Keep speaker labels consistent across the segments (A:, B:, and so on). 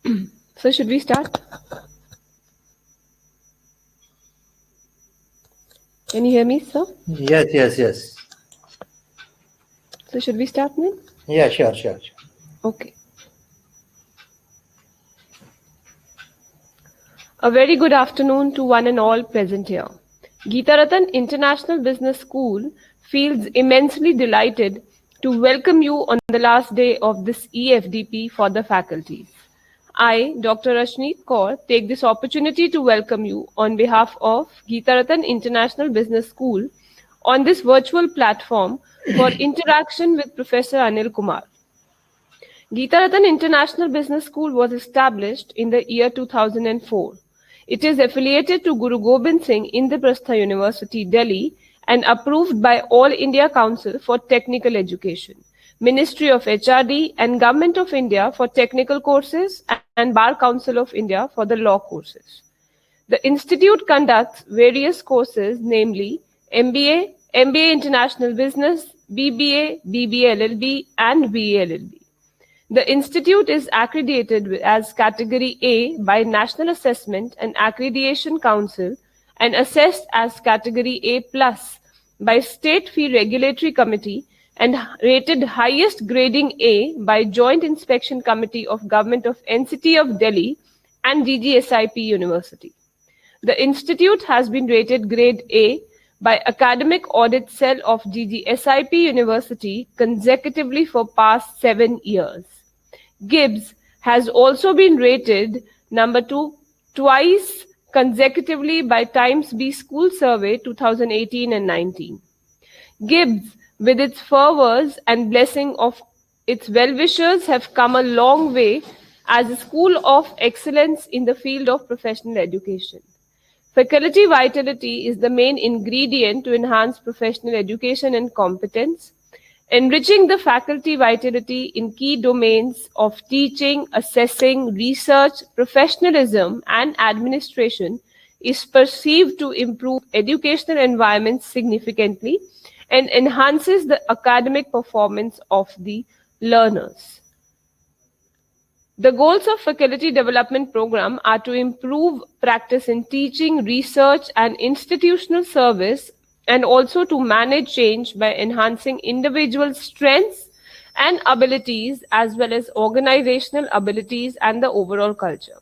A: So should we start? Can you hear me, sir?
B: Yes, yes, yes.
A: So should we start then?
B: Yeah, sure.
A: Okay. A very good afternoon to one and all present here. Geetharathan International Business School feels immensely delighted to welcome you on the last day of this EFDP for the faculties. I, Dr. Rashneet Kaur, take this opportunity to welcome you on behalf of Geetharathan International Business School on this virtual platform for interaction with Professor Anil Kumar. Geetharathan International Business School was established in the year 2004. It is affiliated to Guru Gobind Singh Indraprastha University, Delhi, and approved by All India Council for Technical Education, Ministry of HRD, and Government of India for technical courses, and Bar Council of India for the law courses. The institute conducts various courses, namely MBA, MBA International Business, BBA, BBA LLB, and BA LLB. The institute is accredited as Category A by National Assessment and Accreditation Council and assessed as Category A+ by State Fee Regulatory Committee and rated highest grading A by Joint Inspection Committee of Government of NCT of Delhi and DGSIP University. The institute has been rated Grade A by Academic Audit Cell of DGSIP University consecutively for past 7 years. Gibbs has also been rated number 2 twice consecutively by Times B School Survey 2018 and 19. Gibbs, with its fervours and blessing of its well-wishers, have come a long way as a school of excellence in the field of professional education. Faculty vitality is the main ingredient to enhance professional education and competence. Enriching the faculty vitality in key domains of teaching, assessing, research, professionalism, and administration is perceived to improve educational environments significantly and enhances the academic performance of the learners. The goals of faculty development program are to improve practice in teaching, research, and institutional service, and also to manage change by enhancing individual strengths and abilities as well as organizational abilities and the overall culture.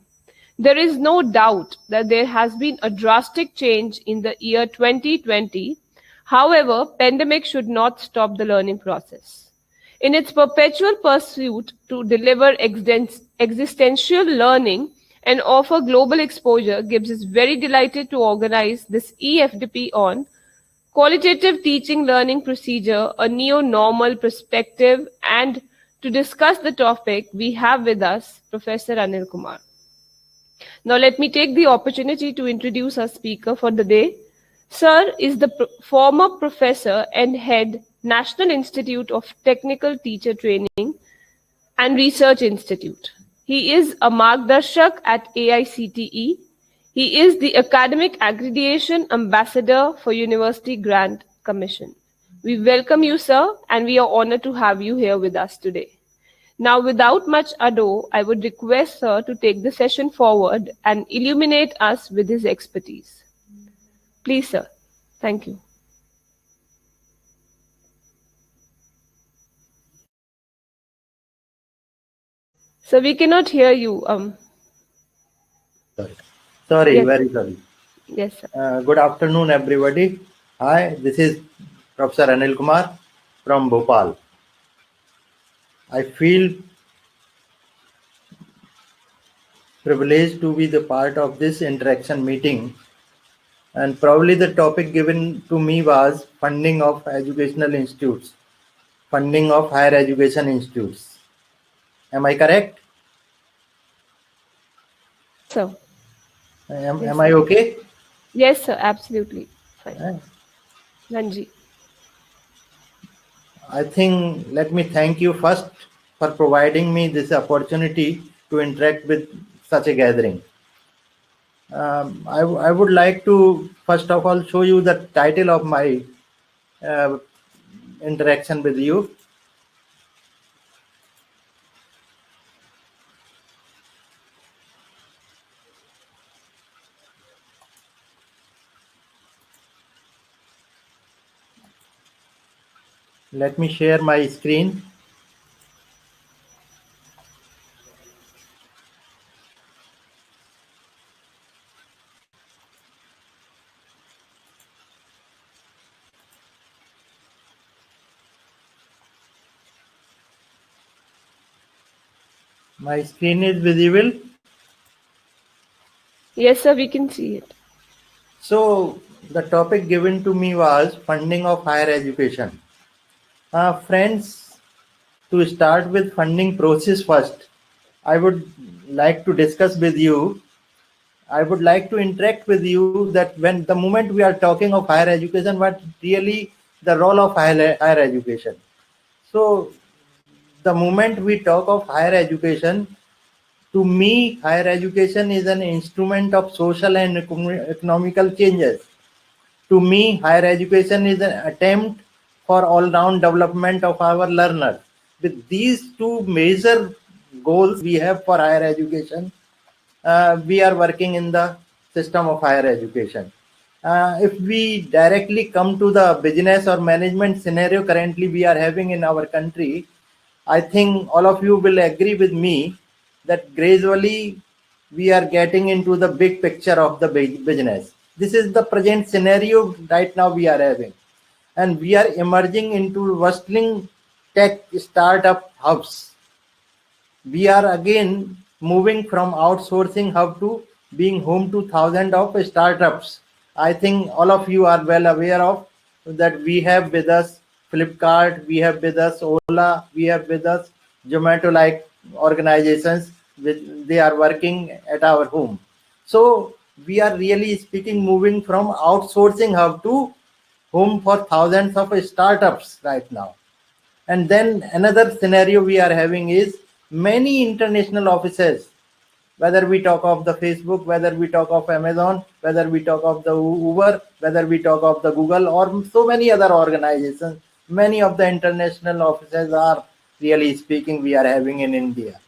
A: There is no doubt that there has been a drastic change in the year 2020. However, pandemic should not stop the learning process. In its perpetual pursuit to deliver existential learning and offer global exposure, Gibbs is very delighted to organize this EFDP on qualitative teaching learning procedure, a neo-normal perspective, and to discuss the topic, we have with us Professor Anil Kumar. Now let me take the opportunity to introduce our speaker for the day. Sir is the former professor and head National Institute of Technical Teacher Training and Research Institute. He is a Margdarshak at AICTE. He is the Academic Accreditation Ambassador for University Grant Commission. We welcome you, sir, and we are honored to have you here with us today. Now, without much ado, I would request sir to take the session forward and illuminate us with his expertise. Please, sir. Thank you. So we cannot hear you.
B: Sorry,
A: Yes.
B: very sorry.
A: Yes, sir.
B: Good afternoon, everybody. Hi, this is Professor Anil Kumar from Bhopal. I feel privileged to be the part of this interaction meeting, and probably the topic given to me was funding of educational institutes, funding of higher education institutes. Am I correct?
A: So.
B: Am I okay?
A: Yes, sir. Absolutely. Fine. Ranji.
B: I think let me thank you first for providing me this opportunity to interact with such a gathering. I would like to first of all show you the title of my interaction with you. Let me share my screen. My screen is visible.
A: Yes, sir, we can see it.
B: So the topic given to me was funding of higher education. Friends, to start with funding process first, I would like to discuss with you. I would like to interact with you that when the moment we are talking of higher education, what really the role of higher education. So the moment we talk of higher education, to me, higher education is an instrument of social and economical changes. To me, higher education is an attempt for all-round development of our learners. With these two major goals we have for higher education, we are working in the system of higher education. If we directly come to the business or management scenario currently we are having in our country, I think all of you will agree with me that gradually we are getting into the big picture of the business. This is the present scenario right now we are having. And we are emerging into bustling tech startup hubs. We are again moving from outsourcing hub to being home to thousands of startups. I think all of you are well aware of that. We have with us Flipkart, we have with us Ola, we have with us Zomato like organizations which they are working at our home. So we are really speaking moving from outsourcing hub to home for thousands of startups right now. And then another scenario we are having is many international offices, whether we talk of the Facebook, whether we talk of Amazon, whether we talk of the Uber, whether we talk of the Google, or so many other organizations, many of the international offices are really speaking we are having in India.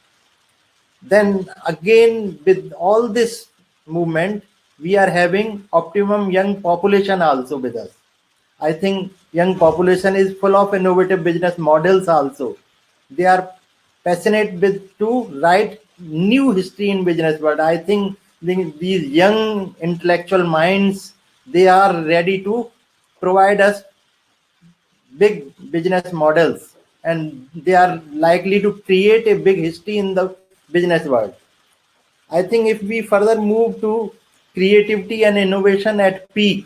B: Then again, with all this movement, we are having optimum young population also with us. I think young population is full of innovative business models also. They are passionate with to write new history in business world. I think these young intellectual minds, they are ready to provide us big business models, and they are likely to create a big history in the business world. I think if we further move to creativity and innovation at peak,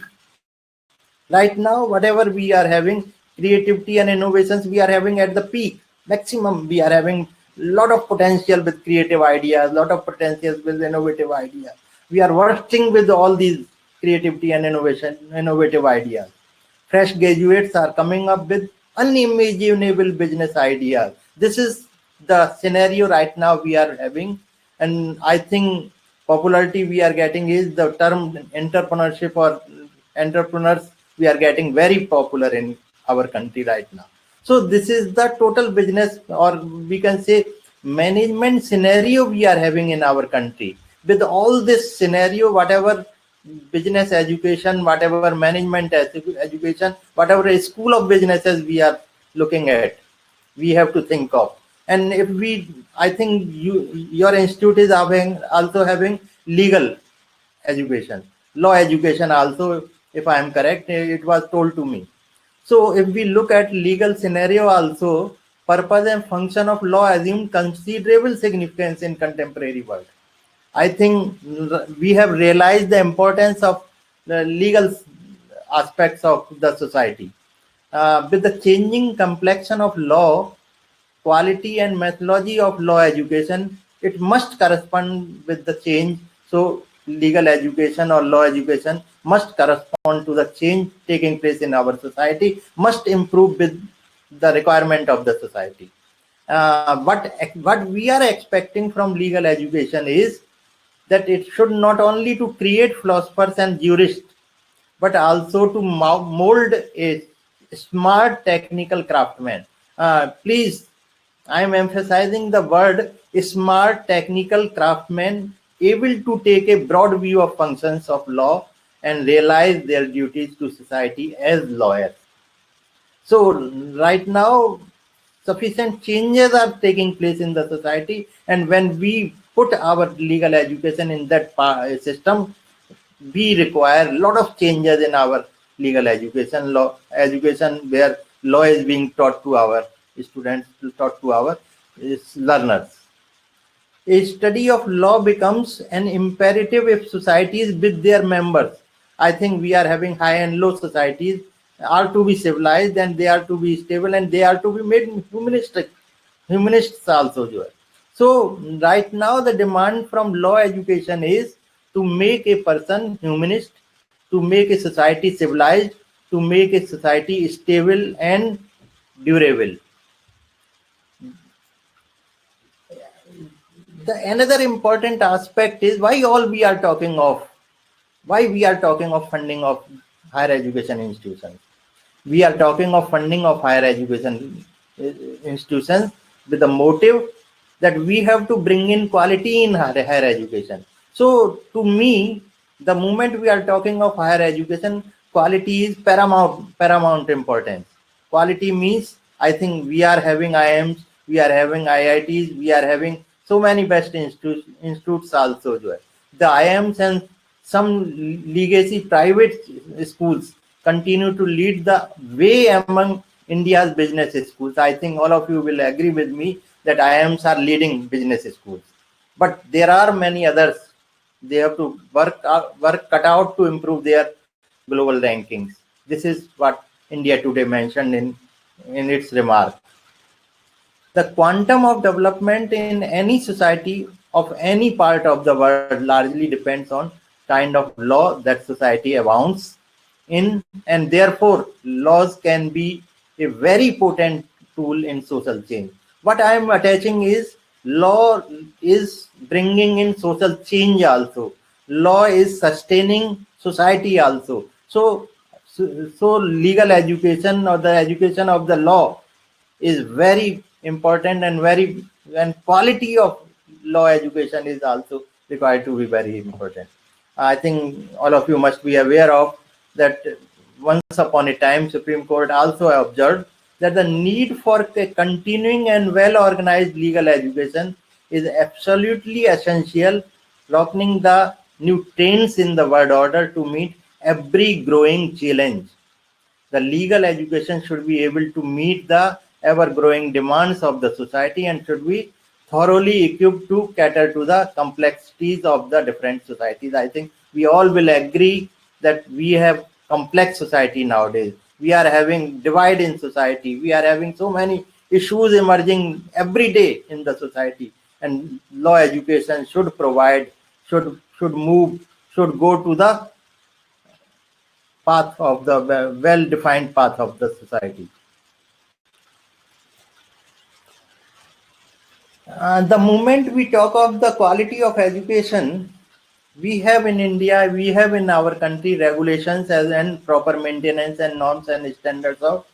B: right now, whatever we are having, creativity and innovations we are having at the peak, maximum, we are having lot of potential with creative ideas, lot of potential with innovative ideas. We are working with all these creativity and innovative ideas. Fresh graduates are coming up with unimaginable business ideas. This is the scenario right now we are having. And I think popularity we are getting is the term entrepreneurship or entrepreneurs, we are getting very popular in our country right now. So this is the total business, or we can say management scenario we are having in our country. With all this scenario, whatever business education, whatever management education, whatever a school of businesses we are looking at, we have to think of. And if we, I think your institute is having also having legal education, law education also, if I am correct, it was told to me. So if we look at legal scenario also, purpose and function of law assume considerable significance in contemporary world. I think we have realized the importance of the legal aspects of the society. With the changing complexion of law, quality and methodology of law education, it must correspond with the change. So legal education or law education must correspond to the change taking place in our society, must improve with the requirement of the society. What we are expecting from legal education is that it should not only to create philosophers and jurists, but also to mold a smart technical craftsman. Please, I am emphasizing the word smart technical craftsman, able to take a broad view of functions of law and realize their duties to society as lawyers. So right now, sufficient changes are taking place in the society, and when we put our legal education in that system, we require a lot of changes in our legal education, law education, where law is being taught to our students, taught to our learners. A study of law becomes an imperative if societies with their members. I think we are having high and low societies are to be civilized, and they are to be stable, and they are to be made humanistic, humanists also. So right now the demand from law education is to make a person humanist, to make a society civilized, to make a society stable and durable. Another important aspect is why we are talking of funding of higher education institutions. We are talking of funding of higher education institutions with the motive that we have to bring in quality in higher education. So to me, the moment we are talking of higher education, quality is paramount importance. Quality means, I think we are having IIMs, we are having IITs, we are having so many best institutes also. The IIMs and some legacy private schools continue to lead the way among India's business schools. I think all of you will agree with me that IIMs are leading business schools. But there are many others. They have to work cut out to improve their global rankings. This is what India Today mentioned in its remark. The quantum of development in any society of any part of the world largely depends on kind of law that society abounds in, and therefore laws can be a very potent tool in social change. What I am attaching is law is bringing in social change also. Law is sustaining society also. So legal education or the education of the law is very important, and quality of law education is also required to be very important. I think all of you must be aware of that once upon a time Supreme Court also observed that the need for a continuing and well organized legal education is absolutely essential, rocking the new trends in the world order to meet every growing challenge. The legal education should be able to meet the ever-growing demands of the society and should be thoroughly equipped to cater to the complexities of the different societies. I think we all will agree that we have complex society nowadays. We are having divide in society. We are having so many issues emerging every day in the society, and law education should provide, should go to the path of the well-defined path of the society. The moment we talk of the quality of education, we have in India, we have in our country regulations and proper maintenance and norms and standards of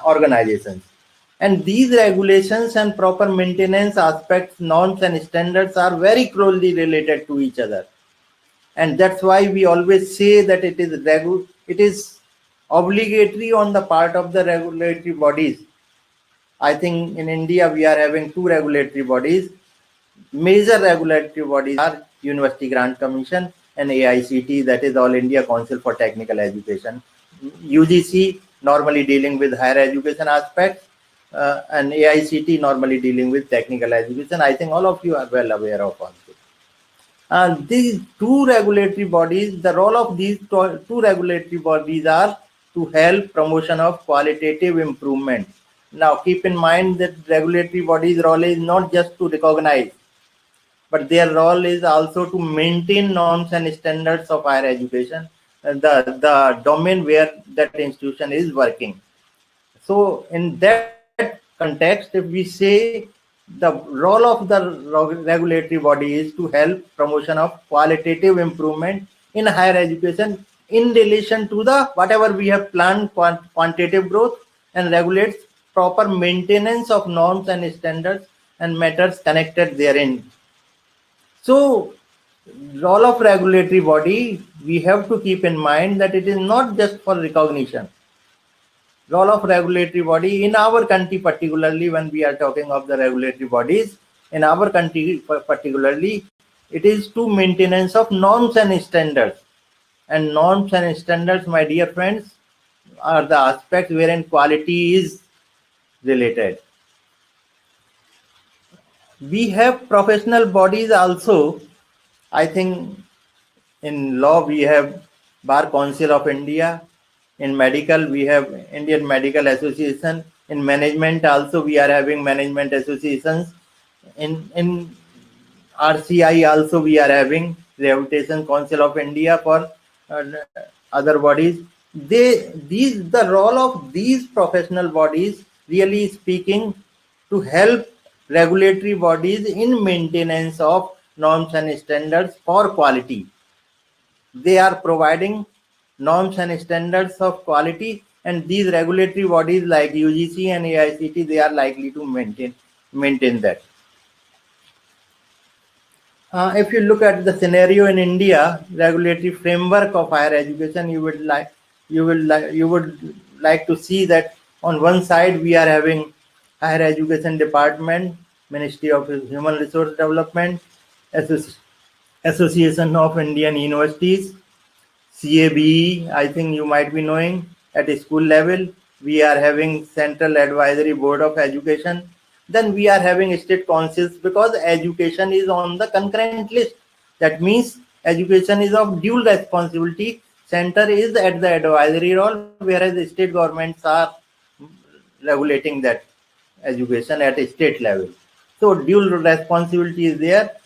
B: organizations. And these regulations and proper maintenance aspects, norms and standards are very closely related to each other. And that's why we always say that it is obligatory on the part of the regulatory bodies. I think in India we are having two regulatory bodies. Major regulatory bodies are University Grant Commission and AICT, that is All India Council for Technical Education. UGC normally dealing with higher education aspects, and AICT normally dealing with technical education. I think all of you are well aware of also. These two regulatory bodies, the role of these two regulatory bodies are to help promotion of qualitative improvement. Now keep in mind that regulatory bodies' role is not just to recognize, but their role is also to maintain norms and standards of higher education, the domain where that institution is working. So in that context, if we say the role of the regulatory body is to help promotion of qualitative improvement in higher education in relation to the whatever we have planned quantitative growth, and regulates proper maintenance of norms and standards and matters connected therein. So role of regulatory body, we have to keep in mind that it is not just for recognition. role of regulatory body in our country, particularly when we are talking of the regulatory bodies in our country, particularly, it is to maintenance of norms and standards. And norms and standards, my dear friends, are the aspects wherein quality is related. We have professional bodies also. I think in law we have Bar Council of India. In medical we have Indian Medical Association. In management also we are having management associations. In RCI also we are having Rehabilitation Council of India for other bodies. The role of these professional bodies, really speaking, to help regulatory bodies in maintenance of norms and standards for quality. They are providing norms and standards of quality, and these regulatory bodies like UGC and AICT, they are likely to maintain that. If you look at the scenario in India, regulatory framework of higher education, you would like to see that on one side we are having Higher Education Department, Ministry of Human Resource Development, Association of Indian Universities, CABE, I think you might be knowing. At a school level, we are having Central Advisory Board of Education. Then we are having state councils, because education is on the concurrent list. That means education is of dual responsibility. Center is at the advisory role, whereas the state governments are regulating that education at a state level. So dual responsibility is there,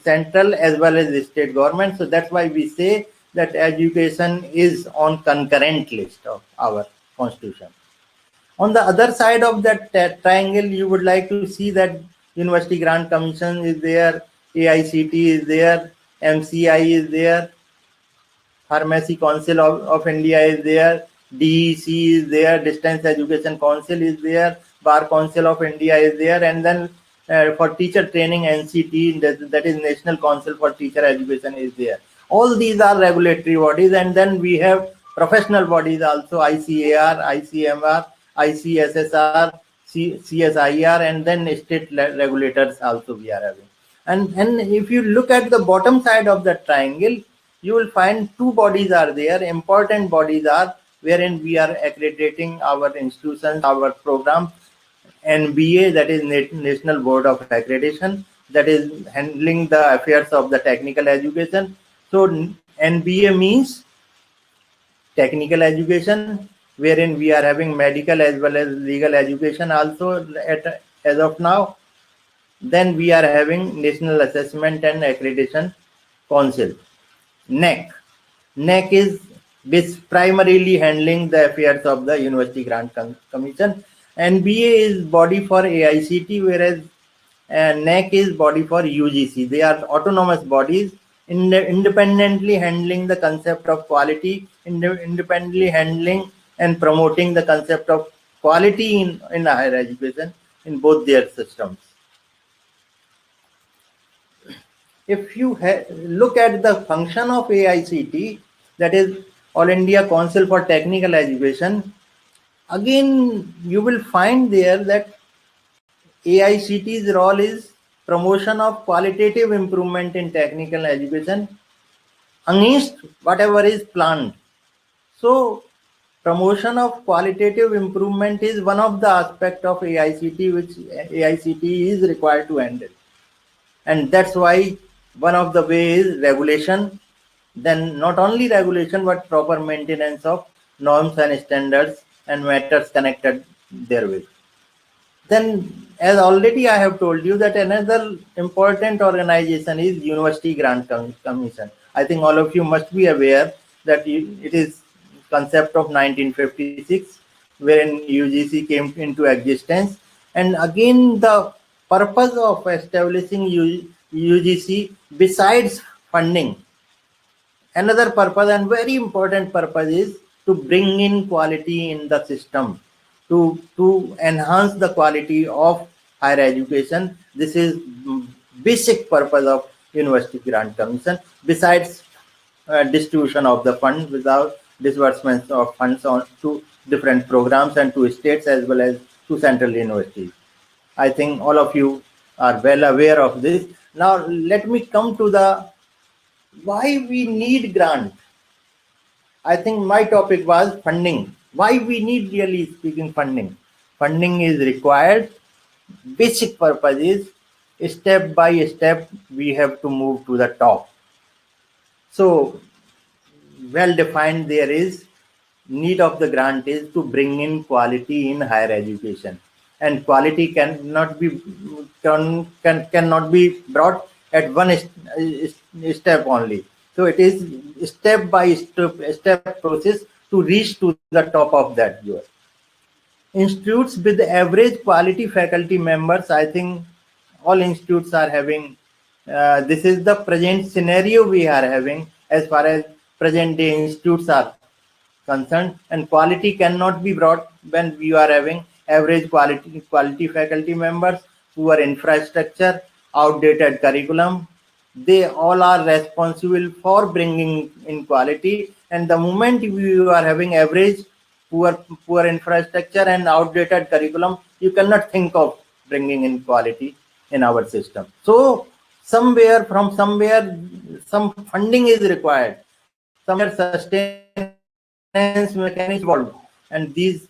B: central as well as the state government. So that's why we say that education is on concurrent list of our constitution. On the other side of that triangle, you would like to see that University Grant Commission is there, AICT is there, MCI is there, Pharmacy Council of India is there, DEC is there, Distance Education Council is there, Bar Council of India is there, and then for teacher training, NCT, that is National Council for Teacher Education, is there. All these are regulatory bodies, and then we have professional bodies also, ICAR, ICMR, ICSSR, CSIR, and then state regulators also we are having. And if you look at the bottom side of the triangle, you will find two bodies are there, important bodies are, wherein we are accrediting our institutions, our programs. NBA, that is National Board of Accreditation, that is handling the affairs of the technical education. So NBA means technical education, wherein we are having medical as well as legal education also as of now. Then we are having National Assessment and Accreditation Council, NAC. NAC is primarily handling the affairs of the University Grant Commission. NBA is body for AICT, whereas NAC is body for UGC. They are autonomous bodies, independently handling the concept of quality, independently handling and promoting the concept of quality in higher education in both their systems. If you look at the function of AICT, that is All India Council for Technical Education, again you will find there that AICT's role is promotion of qualitative improvement in technical education against whatever is planned. So promotion of qualitative improvement is one of the aspects of AICT which AICT is required to handle. And that's why one of the ways is regulation, then not only regulation but proper maintenance of norms and standards and matters connected therewith. Then, as already I have told you, that another important organization is University Grant Commission. I think all of you must be aware that it is concept of 1956, wherein UGC came into existence. And again, the purpose of establishing UGC, besides funding, another purpose and very important purpose is to bring in quality in the system, to enhance the quality of higher education. This is basic purpose of University Grant Commission, besides distribution of the fund without disbursements of funds to different programs and to states as well as to central universities. I think all of you are well aware of this. Now let me come to the why we need grant. I think my topic was funding. Why we need, really speaking, funding. Funding is required. Basic purpose is step by step we have to move to the top. So well defined there is need of the grant is to bring in quality in higher education, and quality cannot be brought at one step only. So it is step by step process to reach to the top of that goal. Institutes with average quality faculty members, I think all institutes are having, this is the present scenario we are having as far as present day institutes are concerned, and quality cannot be brought when we are having average quality faculty members, poor infrastructure, outdated curriculum. They all are responsible for bringing in quality, and the moment you are having average poor infrastructure and outdated curriculum, you cannot think of bringing in quality in our system. So somewhere some funding is required, somewhere sustenance mechanism involved, and these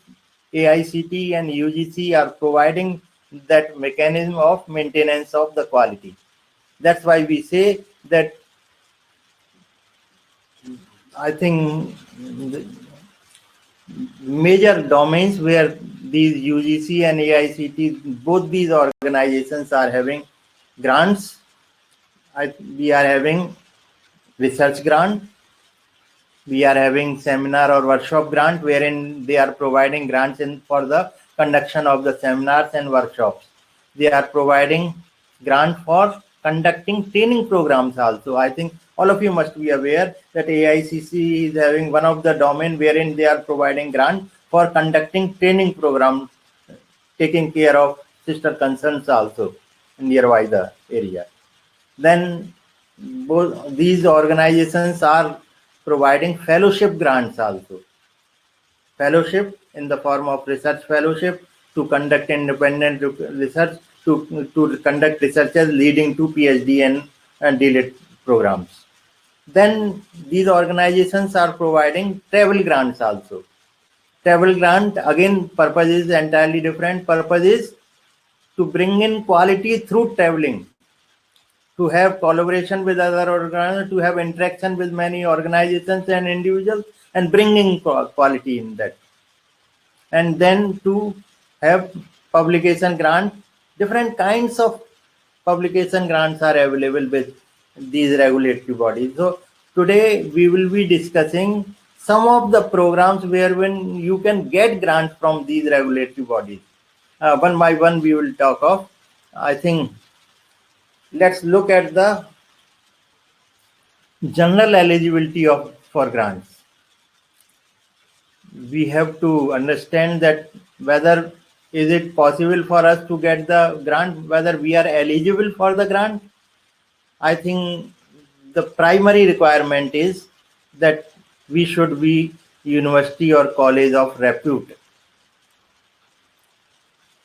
B: AICT and UGC are providing that mechanism of maintenance of the quality. That's why we say that I think major domains where these UGC and AICT, both these organizations are having grants. We are having research grant, we are having seminar or workshop grant, wherein they are providing grants for the conduction of the seminars and workshops. They are providing grant for conducting training programs also. I think all of you must be aware that AICC is having one of the domain wherein they are providing grant for conducting training program, taking care of sister concerns also nearby the area. Then both these organizations are providing fellowship grants also. Fellowship in the form of research fellowship to conduct independent research, to conduct researches leading to PhD and DLIT programs. Then these organizations are providing travel grants also. Travel grant, again, purpose is entirely different. Purpose is to bring in quality through traveling, to have collaboration with other organizations, to have interaction with many organizations and individuals, and bringing quality in that. And then to have publication grant. Different kinds of publication grants are available with these regulatory bodies. So today we will be discussing some of the programs wherein you can get grants from these regulatory bodies. One by one we will talk of. I think let's look at the general eligibility for grants. We have to understand that whether is it possible for us to get the grant, whether we are eligible for the grant. I think the primary requirement is that we should be university or college of repute.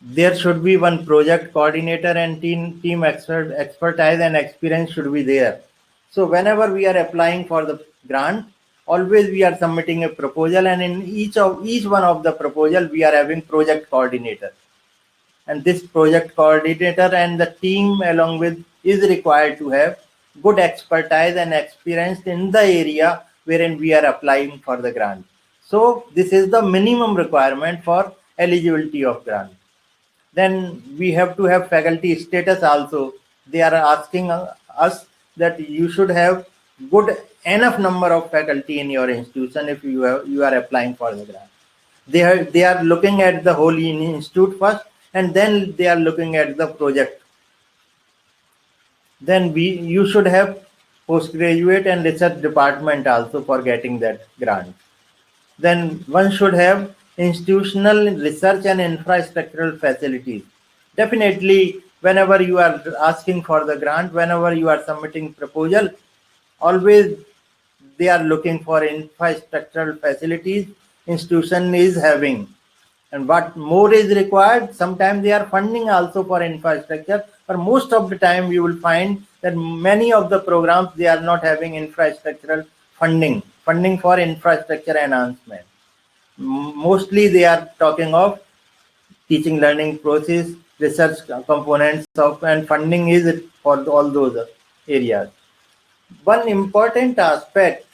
B: There should be one project coordinator and team expertise and experience should be there. So whenever we are applying for the grant, always we are submitting a proposal, and in each one of the proposal we are having project coordinator, and this project coordinator and the team along with is required to have good expertise and experience in the area wherein we are applying for the grant. So this is the minimum requirement for eligibility of grant. Then we have to have faculty status also. They are asking us that you should have good enough number of faculty in your institution if you are applying for the grant. They are looking at the whole institute first, and then they are looking at the project. Then you should have postgraduate and research department also for getting that grant. Then one should have institutional research and infrastructural facilities. Definitely, whenever you are asking for the grant, whenever you are submitting proposal, always they are looking for infrastructural facilities institution is having. And what more is required, sometimes they are funding also for infrastructure, but most of the time you will find that many of the programs, they are not having infrastructural funding for infrastructure enhancement. Mostly they are talking of teaching learning process, research components of, and funding is for all those areas. One important aspect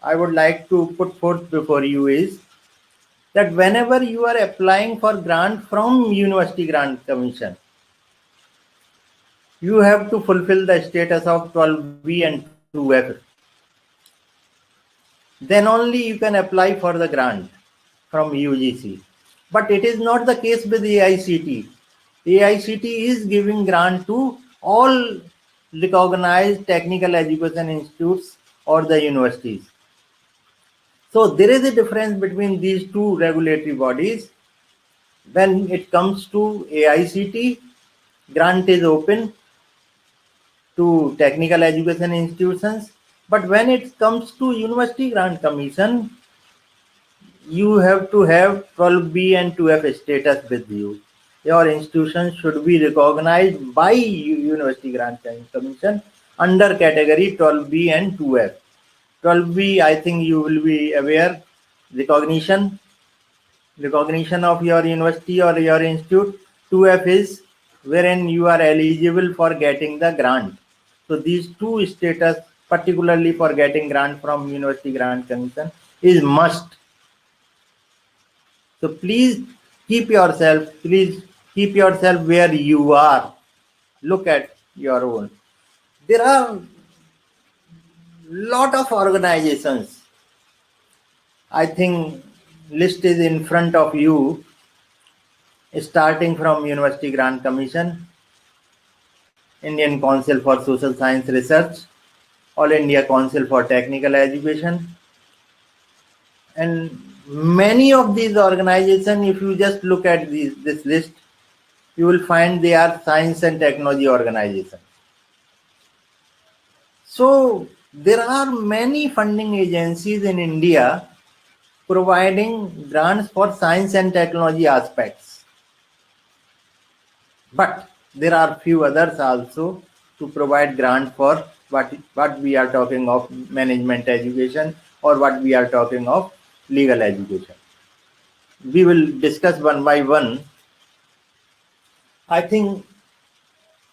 B: I would like to put forth before you is that whenever you are applying for grant from University Grant Commission, you have to fulfill the status of 12B and 2F. Then only you can apply for the grant from UGC. But it is not the case with AICT. AICT is giving grant to all recognized technical education institutes or the universities. So there is a difference between these two regulatory bodies. When it comes to AICT, grant is open to technical education institutions, but when it comes to University Grant Commission, you have to have 12B and 2F status with you. Your institution should be recognized by University Grant Commission under category 12B and 2F. 12B, I think you will be aware, recognition of your university or your institute. 2F is wherein you are eligible for getting the grant. So these two status, particularly for getting grant from University Grant Commission, is must. So please keep yourself where you are. Look at your own. There are lot of organizations. I think list is in front of you, starting from University Grant Commission, Indian Council for Social Science Research, All India Council for Technical Education, and many of these organizations, if you just look at this list, you will find they are science and technology organizations. So there are many funding agencies in India providing grants for science and technology aspects. But there are few others also to provide grant for what we are talking of management education or what we are talking of legal education. We will discuss one by one. I think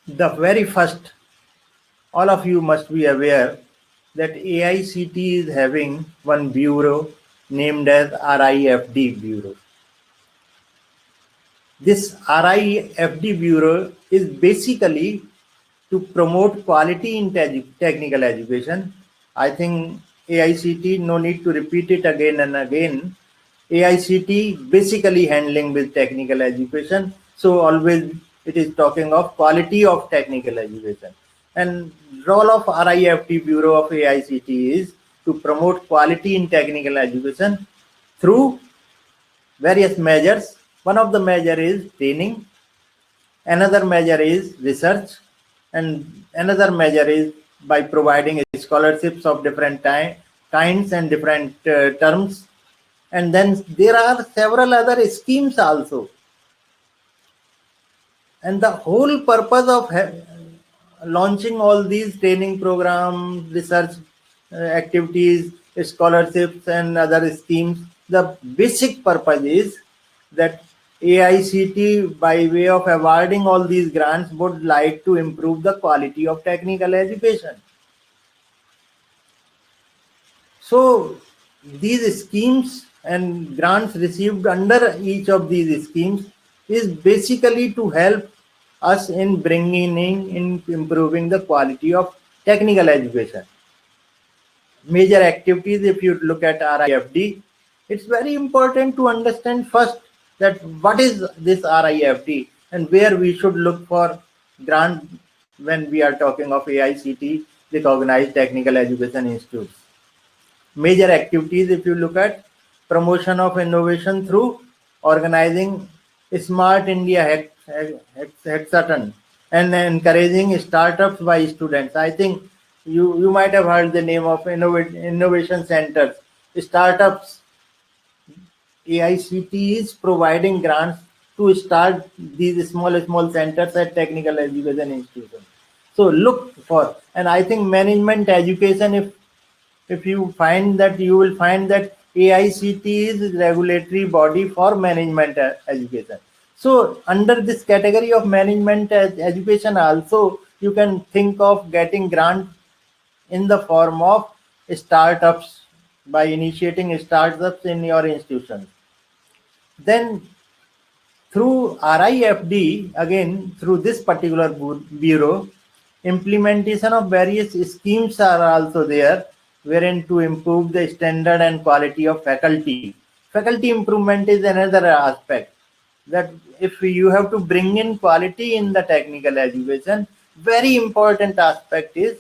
B: the very first, all of you must be aware that AICT is having one bureau named as RIFD Bureau. This RIFD Bureau is basically to promote quality in technical education. I think AICT, no need to repeat it again and again. AICT basically handling with technical education. So always it is talking of quality of technical education. And role of RIFD Bureau of AICT is to promote quality in technical education through various measures. One of the measure is training, another measure is research, and another measure is by providing scholarships of different kinds and different terms. And then there are several other schemes also. And the whole purpose of launching all these training programs, research activities, scholarships and other schemes, the basic purpose is that AICT, by way of awarding all these grants, would like to improve the quality of technical education. So these schemes and grants received under each of these schemes is basically to help us in improving the quality of technical education. Major activities, if you look at RIFD, it's very important to understand first that what is this RIFD and where we should look for grant when we are talking of AICT recognized technical education institutes. Major activities, if you look at promotion of innovation through organizing Smart India Hackathon and encouraging startups by students. I think you might have heard the name of innovation centers. Startups AICT is providing grants to start these small centers at technical education institutions. So look for, and I think management education, if you find that, you will find that AICT is regulatory body for management education. So under this category of management education also, you can think of getting grant in the form of startups, by initiating startups in your institutions. Then through RIFD, again through this particular bureau, implementation of various schemes are also there, wherein to improve the standard and quality of faculty. Faculty improvement is another aspect, that if you have to bring in quality in the technical education, very important aspect is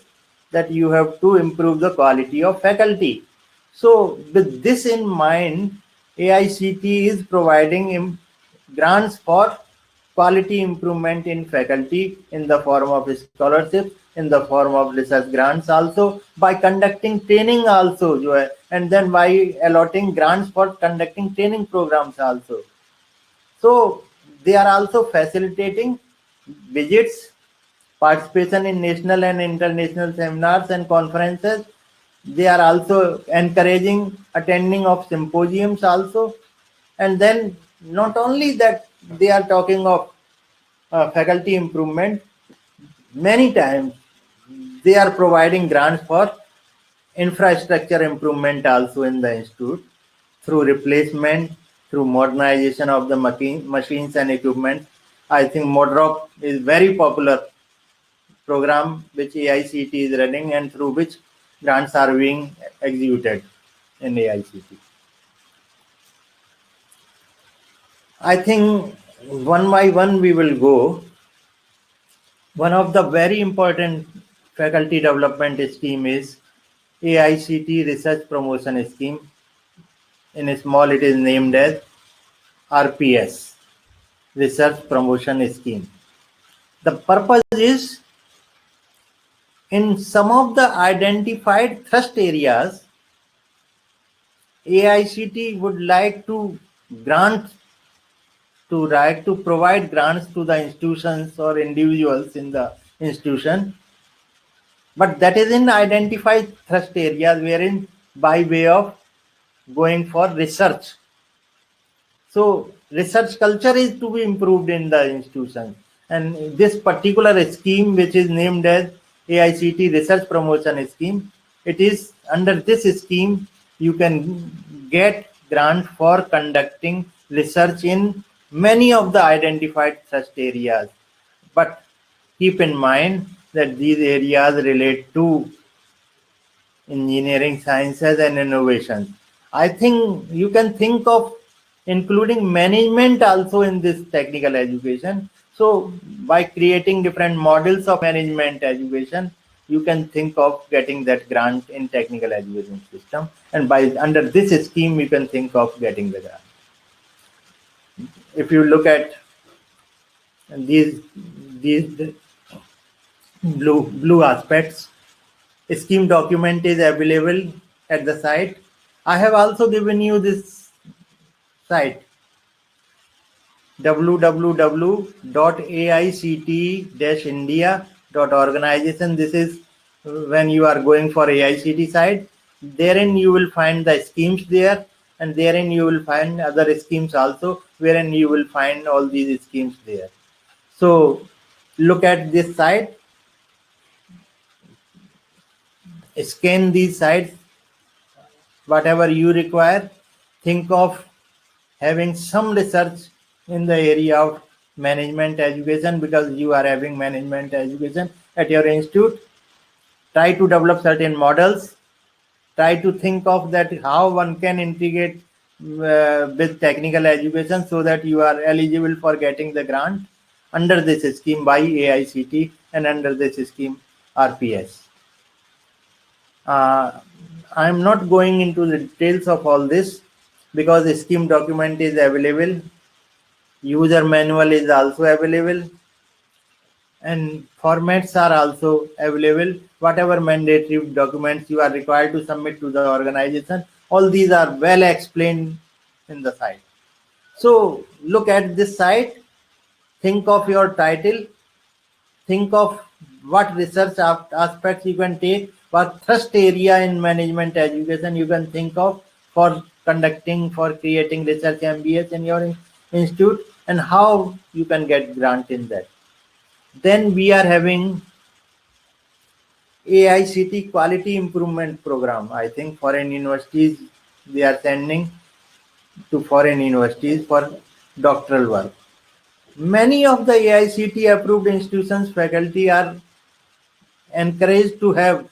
B: that you have to improve the quality of faculty. So with this in mind, AICT is providing grants for quality improvement in faculty in the form of scholarships, in the form of research grants, also by conducting training also, and then by allotting grants for conducting training programs also. So they are also facilitating visits, participation in national and international seminars and conferences. They are also encouraging attending of symposiums also. And then not only that, they are talking of faculty improvement, many times they are providing grants for infrastructure improvement also in the institute, through replacement, through modernization of the machines and equipment. I think MODROC is very popular program which AICT is running, and through which grants are being executed in AICT. I think one by one we will go. One of the very important faculty development scheme is AICT Research Promotion Scheme. In small, it is named as RPS, Research Promotion Scheme. The purpose is, in some of the identified thrust areas, AICT would like to provide grants to the institutions or individuals in the institution, but that is in identified thrust areas, wherein by way of going for research. So research culture is to be improved in the institution, and this particular scheme, which is named as AICT Research Promotion Scheme, it is under this scheme you can get grant for conducting research in many of the identified thrust areas. But keep in mind that these areas relate to engineering, sciences and innovation. I think you can think of including management also in this technical education. So by creating different models of management education, you can think of getting that grant in technical education system, and by under this scheme you can think of getting the grant. If you look at these blue aspects, scheme document is available at the site. I have also given you this site, www.aict-india.organization. This is when you are going for AICT site. Therein you will find the schemes there, and therein you will find other schemes also, wherein you will find all these schemes there. So look at this site, scan these sites, whatever you require. Think of having some research in the area of management education, because you are having management education at your institute. Try to develop certain models. Try to think of that how one can integrate with technical education, so that you are eligible for getting the grant under this scheme by AICT and under this scheme RPS. I am not going into the details of all this, because the scheme document is available, user manual is also available, and formats are also available. Whatever mandatory documents you are required to submit to the organization, all these are well explained in the site. So look at this site, think of your title, think of what research aspects you can take, what thrust area in management education you can think of for conducting, for creating research MBS in your institute, and how you can get grant in that. Then we are having AICT Quality Improvement Program. I think foreign universities, they are sending to foreign universities for doctoral work. Many of the AICT approved institutions faculty are encouraged to have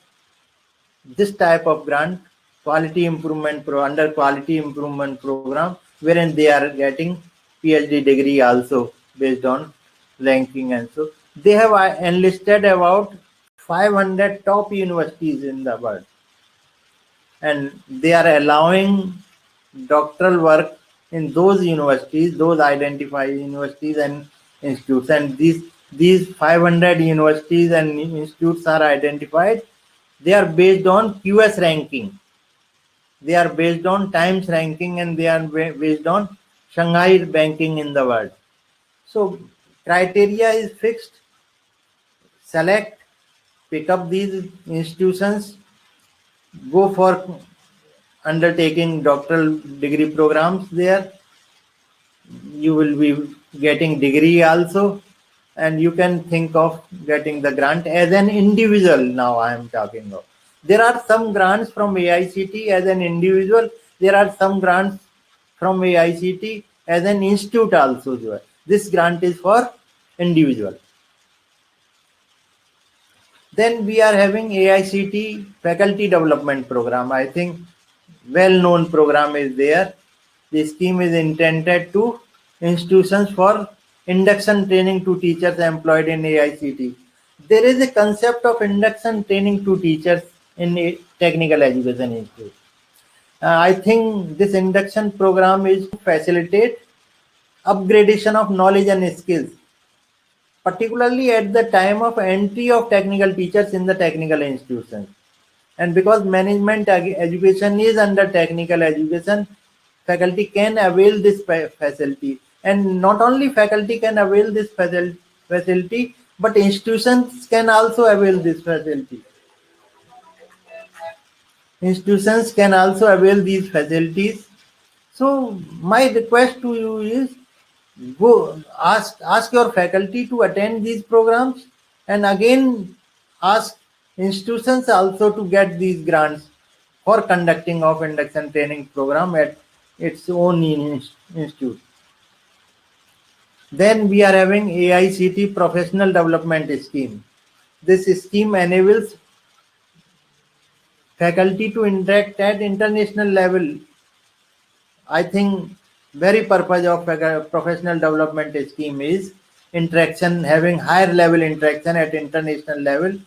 B: this type of grant, under quality improvement program, wherein they are getting PhD degree also based on ranking, and so they have enlisted about 500 top universities in the world, and they are allowing doctoral work in those universities, those identified universities and institutes, and these 500 universities and institutes are identified. They are based on QS ranking, they are based on Times ranking, and they are based on Shanghai ranking in the world. So criteria is fixed. Select, pick up these institutions, go for undertaking doctoral degree programs there. You will be getting degree also, and you can think of getting the grant as an individual. Now I am talking of. There are some grants from AICT as an individual. There are some grants from AICT as an institute also. This grant is for individual. Then we are having AICT Faculty Development Program. I think well-known program is there. The scheme is intended to institutions for induction training to teachers employed in AICT. There is a concept of induction training to teachers in a technical education institute. I think this induction program is to facilitate upgradation of knowledge and skills, particularly at the time of entry of technical teachers in the technical institutions. And because management education is under technical education, faculty can avail this facility. And not only faculty can avail this facility, but institutions can also avail this facility. Institutions can also avail these facilities. So my request to you is, go ask your faculty to attend these programs, and again ask institutions also to get these grants for conducting of induction training program at its own institute. Then we are having AICT Professional Development Scheme. This scheme enables faculty to interact at international level. I think very purpose of professional development scheme is interaction, having higher level interaction at international level,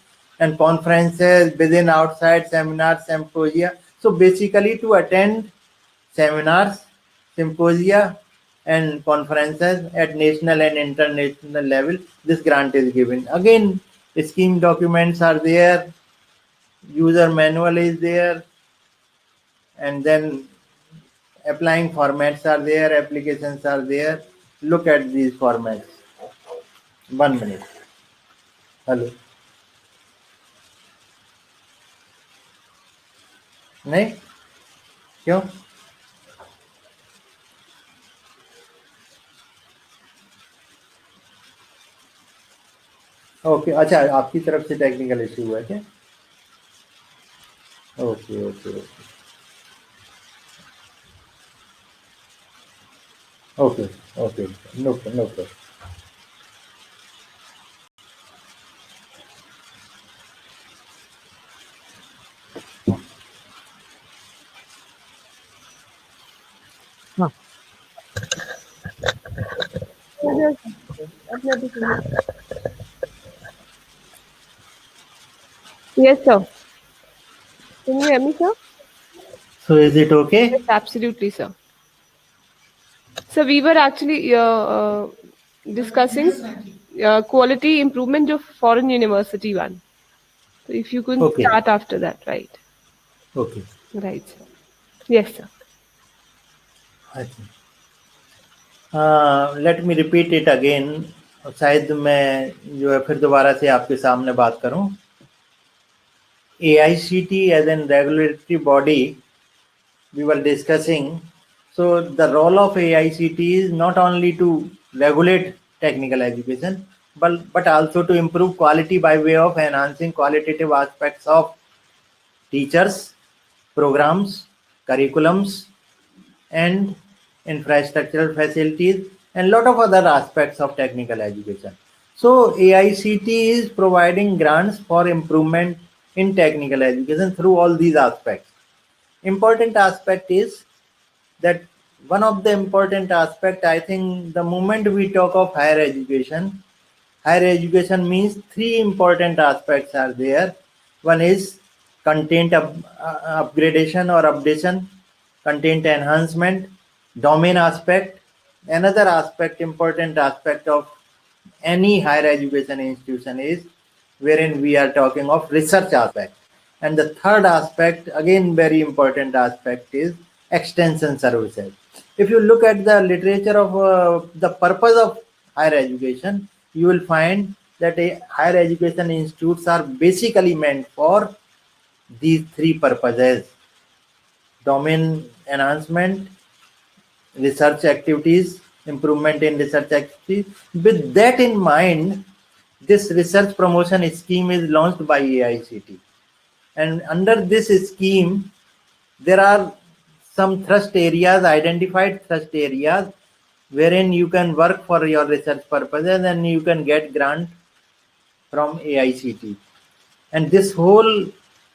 B: and conferences within, outside, seminars, symposia. So basically to attend seminars, symposia and conferences at national and international level, this grant is given. Again, scheme documents are there, user manual is there, and then applying formats are there, applications are there. Look at these formats. 1 minute. Hello. नहीं क्यों? Okay, अच्छा आपकी तरफ से technical issue हुआ है क्या? Okay okay okay okay okay, no problem.
A: Yes, sir. Can you hear me, sir?
B: So is it okay?
A: Yes, absolutely, sir. So we were actually discussing quality improvement of foreign university one. So if you could
B: Okay.
A: start after that, right?
B: Okay.
A: Right, sir. Yes, sir.
B: अच्छा, let me repeat it again. शायद मैं जो है फिर दोबारा से आपके सामने बात करूं। AICT as an regulatory body we were discussing. So the role of AICT is not only to regulate technical education, but also to improve quality by way of enhancing qualitative aspects of teachers, programs, curriculums, and infrastructural facilities, and lot of other aspects of technical education. So AICT is providing grants for improvement in technical education through all these aspects. Important aspect is that one of the important aspect, I think, the moment we talk of higher education means three important aspects are there. One is content upgradation or updation, content enhancement, domain aspect. Another aspect, important aspect of any higher education institution is wherein we are talking of research aspect. And the third aspect, again very important aspect, is extension services. If you look at the literature of the purpose of higher education, you will find that higher education institutes are basically meant for these three purposes: domain enhancement, research activities, improvement in research activities. With that in mind, this research promotion scheme is launched by AICT. And under this scheme, there are some thrust areas, identified thrust areas, wherein you can work for your research purposes and you can get grant from AICT. And this whole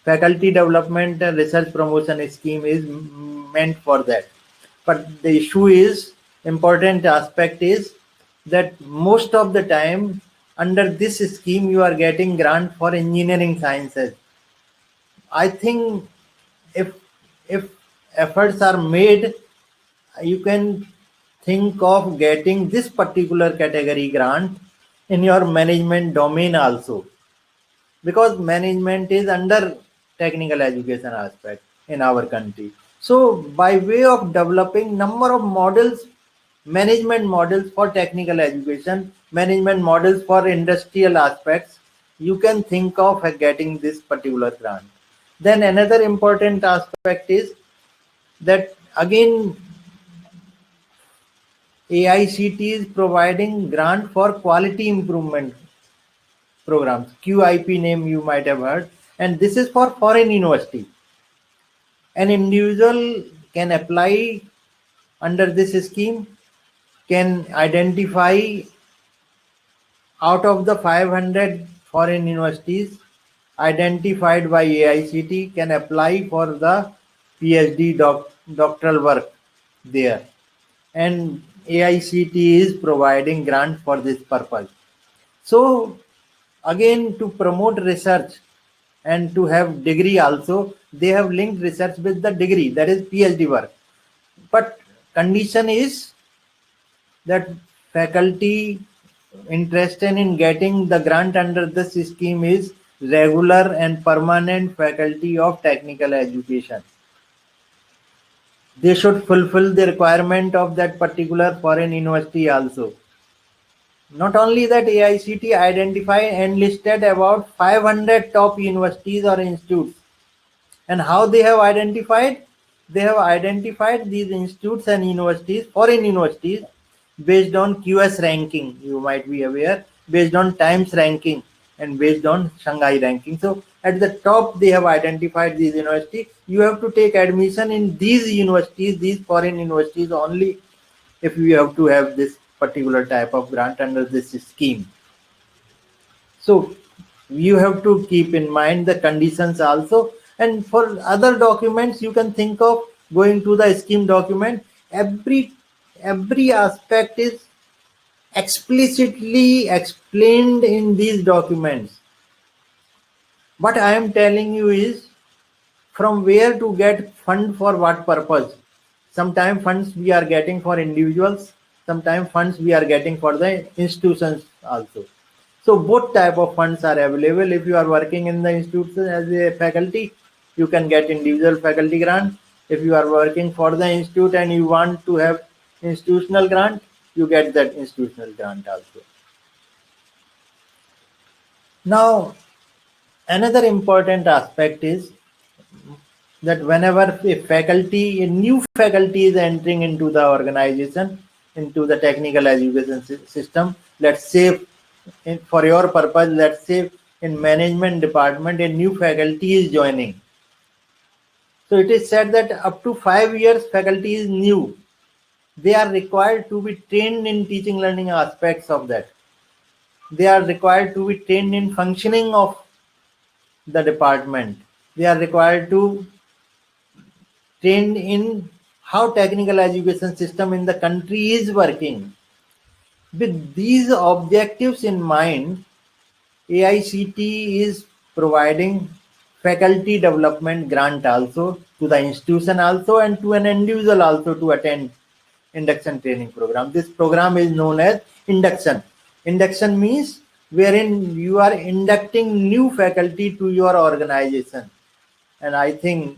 B: faculty development and research promotion scheme is meant for that. But the issue is, important aspect is that most of the time under this scheme you are getting grant for engineering sciences. I think if if efforts are made, you can think of getting this particular category grant in your management domain also, because management is under technical education aspect in our country. So by way of developing number of models, management models for technical education, management models for industrial aspects, you can think of getting this particular grant. Then another important aspect is that again AICT is providing grant for quality improvement programs. QIP name you might have heard, and this is for foreign university. An individual can apply under this scheme, can identify out of the 500 foreign universities identified by AICT, can apply for the PhD doctoral work there, and AICT is providing grant for this purpose. So again, to promote research and to have degree also, they have linked research with the degree, that is PhD work. But condition is that faculty interested in getting the grant under this scheme is regular and permanent faculty of technical education. They should fulfill the requirement of that particular foreign university also. Not only that, AICT identified and listed about 500 top universities or institutes. And how they have identified? They have identified these institutes and universities, foreign universities, based on QS ranking, you might be aware, based on Times ranking, and based on Shanghai ranking. So at the top, they have identified these universities. You have to take admission in these universities, these foreign universities only, if you have to have this particular type of grant under this scheme. So you have to keep in mind the conditions also. And for other documents, you can think of going to the scheme document. Every aspect is explicitly explained in these documents. What I am telling you is from where to get fund for what purpose. Sometimes funds we are getting for individuals, sometimes funds we are getting for the institutions also. So both type of funds are available. If you are working in the institution as a faculty, you can get individual faculty grant. If you are working for the institute and you want to have institutional grant, you get that institutional grant also. Now, another important aspect is that whenever a new faculty is entering into the organization, into the technical education system, let's say for your purpose, let's say in management department, a new faculty is joining. So it is said that up to 5 years faculty is new. They are required to be trained in teaching learning aspects of that. They are required to be trained in functioning of the department. They are required to trained in how technical education system in the country is working. With these objectives in mind, AICT is providing faculty development grant also to the institution also and to an individual also to attend induction training program. This program is known as induction. Induction means wherein you are inducting new faculty to your organization. And I think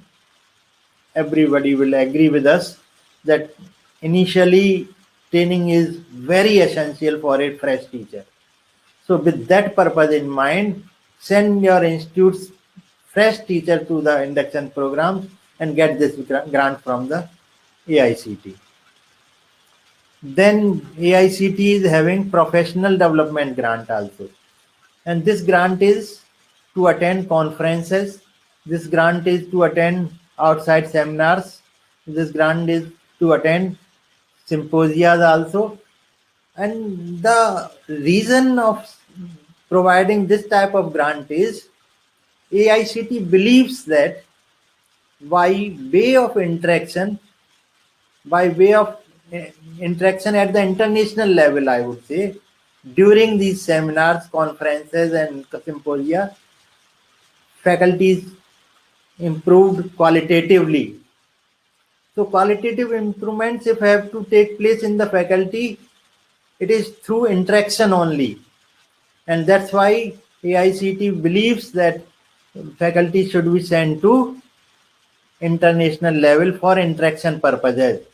B: everybody will agree with us that initially training is very essential for a fresh teacher. So with that purpose in mind, send your institute's fresh teacher to the induction programs and get this grant from the AICT. Then AICT is having professional development grant also. And this grant is to attend conferences. This grant is to attend outside seminars. This grant is to attend symposia also. And the reason of providing this type of grant is AICT believes that by way of interaction at the international level, I would say, during these seminars, conferences, and symposia, faculties improved qualitatively. So qualitative improvements, if have to take place in the faculty, it is through interaction only. And that's why AICT believes that faculty should be sent to international level for interaction purposes.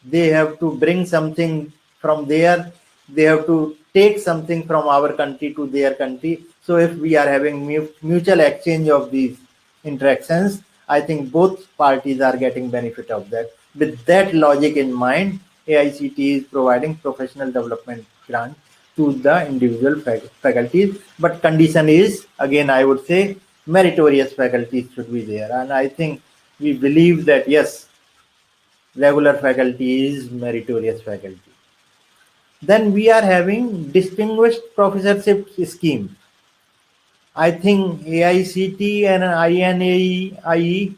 B: They have to bring something from there. They have to take something from our country to their country. So if we are having mutual exchange of these interactions, I think both parties are getting benefit of that. With that logic in mind, AICT is providing professional development grant to the individual faculties. But condition is, again, I would say, meritorious faculties should be there. And I think we believe that, yes, regular faculty is meritorious faculty. Then we are having distinguished professorship scheme. I think AICT and INAE,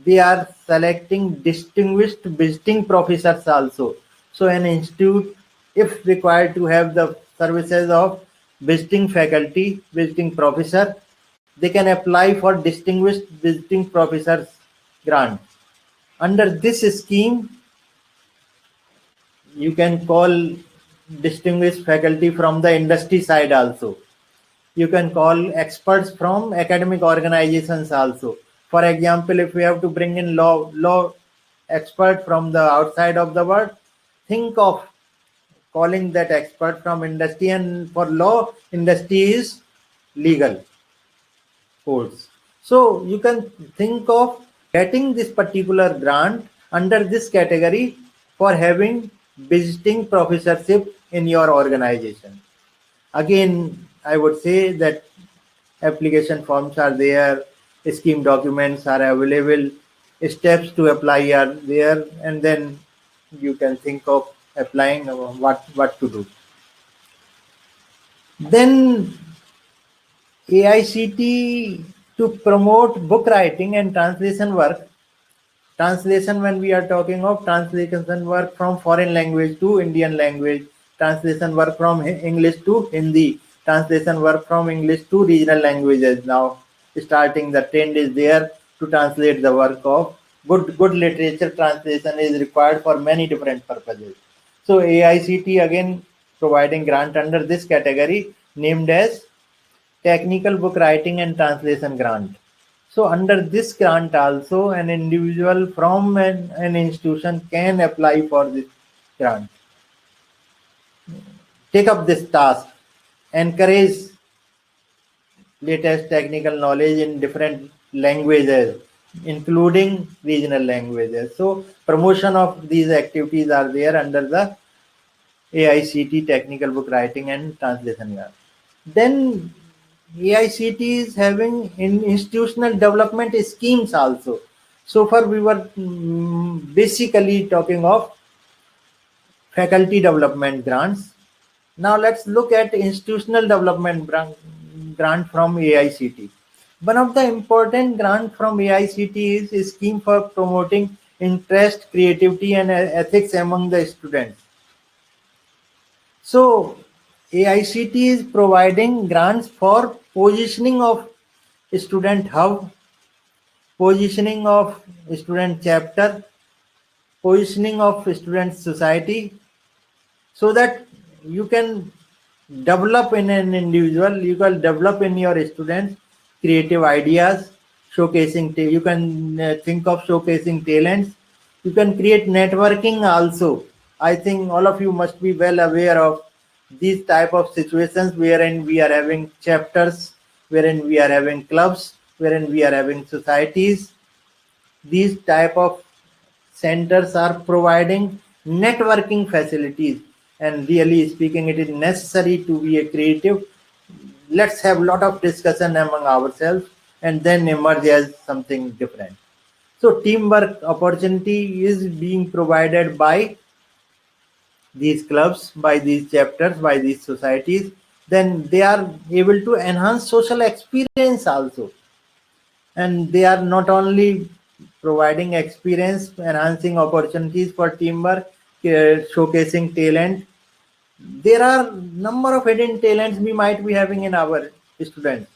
B: they are selecting distinguished visiting professors also. So an institute, if required to have the services of visiting faculty, visiting professor, they can apply for distinguished visiting professors grant. Under this scheme, you can call distinguished faculty from the industry side also. You can call experts from academic organizations also. For example, if we have to bring in law expert from the outside of the world, think of calling that expert from industry. And for law, industry is legal codes. So you can think of getting this particular grant under this category for having visiting professorship in your organization. Again, I would say that application forms are there, scheme documents are available, steps to apply are there, and then you can think of applying what to do. Then AICT to promote book writing and translation work. Translation, when we are talking of translation work from foreign language to Indian language, translation work from English to Hindi, translation work from English to regional languages. Now, starting the trend is there to translate the work of good literature. Translation is required for many different purposes. So AICT again providing grant under this category named as Technical Book Writing and Translation Grant. So under this grant also, an individual from an institution can apply for this grant. Take up this task, encourage latest technical knowledge in different languages, including regional languages. So promotion of these activities are there under the AICT Technical Book Writing and Translation Grant. Then AICT is having institutional development schemes also. So far we were basically talking of faculty development grants. Now let's look at institutional development grant from AICT. One of the important grant from AICT is a scheme for promoting interest, creativity and ethics among the students. So AICT is providing grants for positioning of student hub, positioning of student chapter, positioning of student society, so that you can develop in an individual, you can develop in your students creative ideas, showcasing, you can think of showcasing talents, you can create networking also. I think all of you must be well aware of these type of situations wherein we are having chapters, wherein we are having clubs, wherein we are having societies. These type of centers are providing networking facilities, and really speaking, it is necessary to be a creative. Let's have a lot of discussion among ourselves and then emerge as something different. So teamwork opportunity is being provided by these clubs, by these chapters, by these societies. Then they are able to enhance social experience also, and they are not only providing experience, enhancing opportunities for teamwork, showcasing talent. There are number of hidden talents we might be having in our students.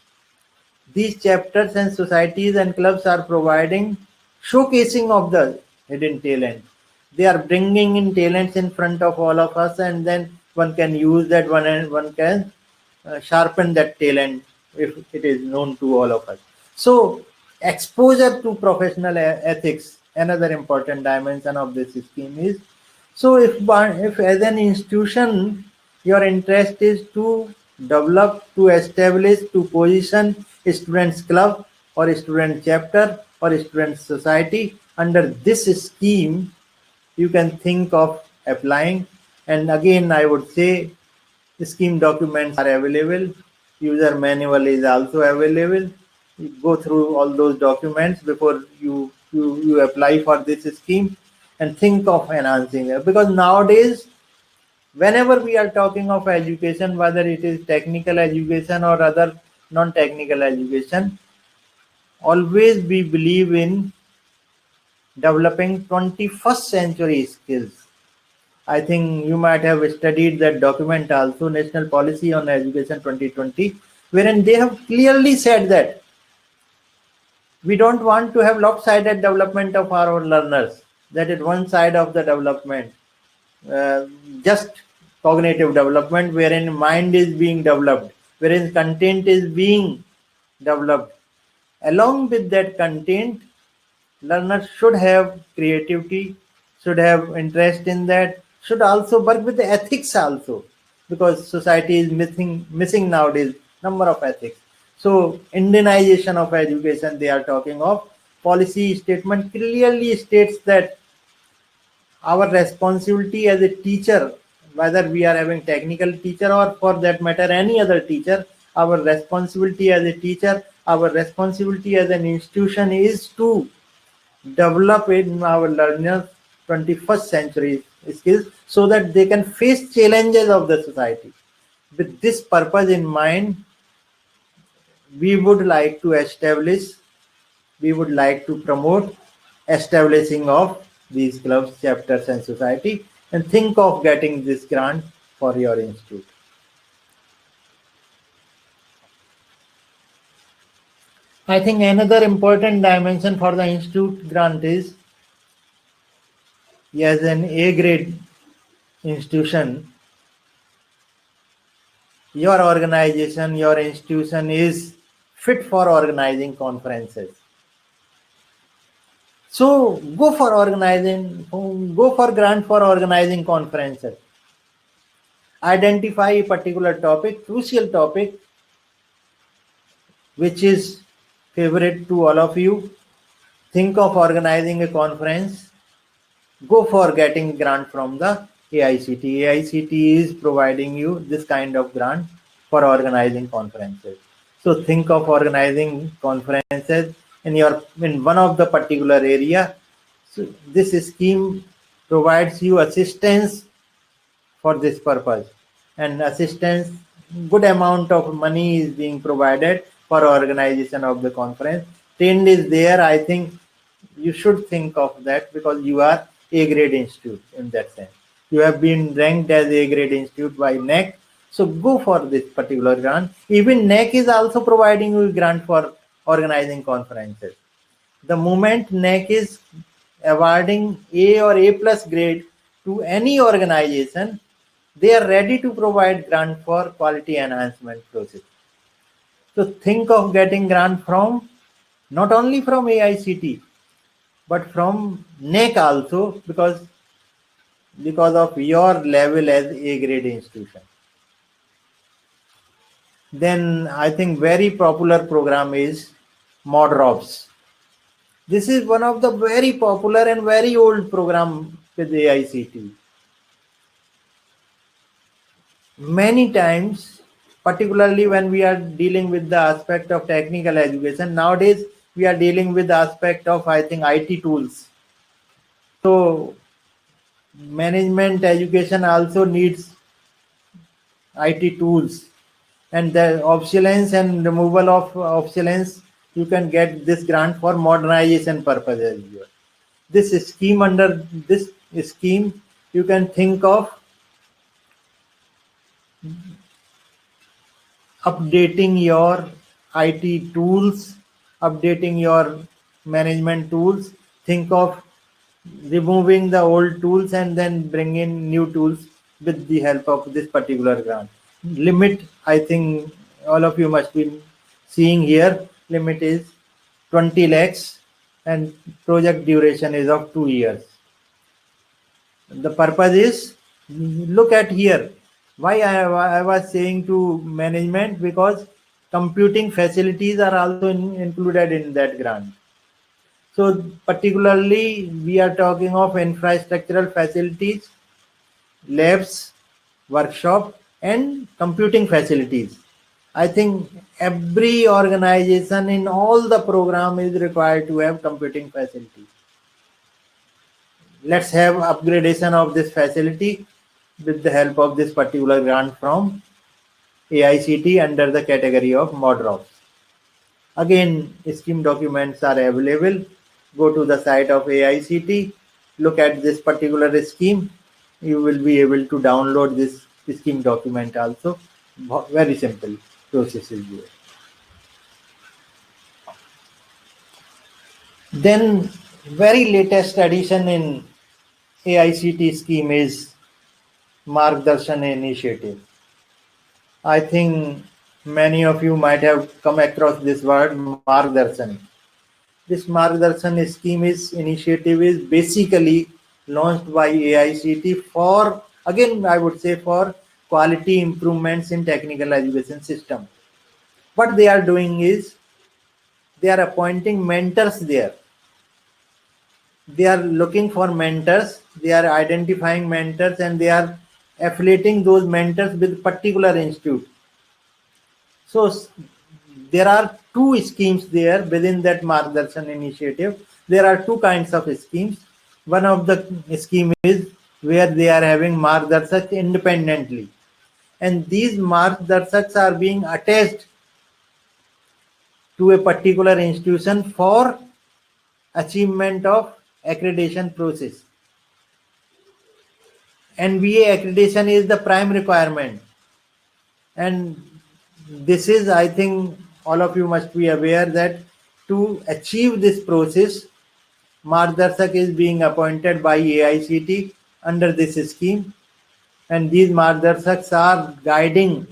B: These chapters and societies and clubs are providing showcasing of the hidden talent. They are bringing in talents in front of all of us, and then one can use that one, and one can sharpen that talent if it is known to all of us. So exposure to professional ethics, another important dimension of this scheme is. So if as an institution your interest is to develop, to establish, to position students club or student chapter or student society, under this scheme you can think of applying. And again I would say scheme documents are available, user manual is also available. You go through all those documents before you apply for this scheme, and think of enhancing it, because nowadays whenever we are talking of education, whether it is technical education or other non-technical education, always we believe in developing 21st century skills. I think you might have studied that document also, National Policy on Education 2020, wherein they have clearly said that we don't want to have lopsided development of our learners. That is one side of the development, just cognitive development, wherein mind is being developed, wherein content is being developed. Along with that content, learners should have creativity, should have interest in that, should also work with the ethics also, because society is missing nowadays number of ethics. So Indianization of education they are talking of. Policy statement clearly states that our responsibility as a teacher, whether we are having technical teacher or for that matter any other teacher, our responsibility as a teacher, our responsibility as an institution is to develop in our learners 21st century skills so that they can face challenges of the society. With this purpose in mind, we would like to establish, we would like to promote establishing of these clubs, chapters and society, and think of getting this grant for your institute. I think another important dimension for the institute grant is, as an A grade institution, your organization, your institution is fit for organizing conferences. So go for grant for organizing conferences. Identify a particular topic, crucial topic, which is favorite to all of you. Think of organizing a conference. Go for getting grant from the AICT. AICT is providing you this kind of grant for organizing conferences. So think of organizing conferences in one of the particular area. So this scheme provides you assistance for this purpose, and assistance, good amount of money is being provided for organization of the conference. Trend is there. I think you should think of that because you are A grade institute in that sense. You have been ranked as A grade institute by NEC. So go for this particular grant. Even NEC is also providing you grant for organizing conferences. The moment NEC is awarding A or A plus grade to any organization, they are ready to provide grant for quality enhancement process. So think of getting grant from not only from AICT, but from NEC also, because of your level as A grade institution. Then I think very popular program is ModRobs. This is one of the very popular and very old program with AICT. Many times, particularly when we are dealing with the aspect of technical education, nowadays we are dealing with the aspect of, I think, IT tools. So management education also needs IT tools, and the obsolescence and removal of obsolescence, you can get this grant for modernization purposes. This scheme, under this scheme, you can think of updating your IT tools, updating your management tools. Think of removing the old tools and then bring in new tools with the help of this particular grant. Limit, I think all of you must be seeing here, limit is 20 lakhs and project duration is of 2 years. The purpose is, look at here, why I was saying to management, because computing facilities are also included in that grant. So particularly we are talking of infrastructural facilities, labs, workshop, and computing facilities. I think every organization in all the program is required to have computing facilities. Let's have upgradation of this facility with the help of this particular grant from AICT under the category of ModRobs. Again, scheme documents are available. Go to the site of AICT, look at this particular scheme. You will be able to download this scheme document also. Very simple process is there. Then very latest addition in AICT scheme is Margdarshan initiative. I think many of you might have come across this word, Margdarshan. This Margdarshan scheme initiative is basically launched by AICT for, again I would say, for quality improvements in technical education system. What they are doing is, they are appointing mentors there. They are looking for mentors, they are identifying mentors, and they are affiliating those mentors with particular institute. So there are two schemes there within that Margdarshan initiative. There are two kinds of schemes. One of the scheme is where they are having Margdarshak independently, and these Margdarshaks are being attached to a particular institution for achievement of accreditation process. NBA accreditation is the prime requirement, and this is, I think all of you must be aware that to achieve this process, Margdarshak is being appointed by AICT under this scheme, and these Margdarshaks are guiding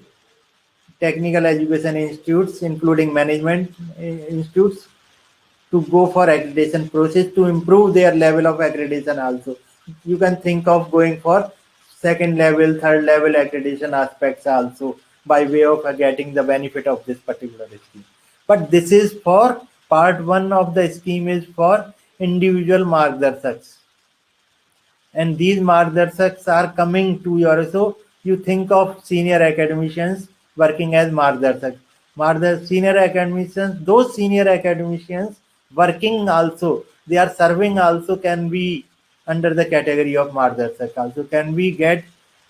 B: technical education institutes, including management institutes, to go for accreditation process to improve their level of accreditation also. You can think of going for second level, third level accreditation aspects also by way of getting the benefit of this particular scheme. But this is for part one of the scheme is for individual margdarshaks. And these margdarshaks are coming to your, so you think of senior academicians working as margdarshak. Senior academicians, those senior academicians working also, they are serving also can be under the category of margdarshak also. Can we get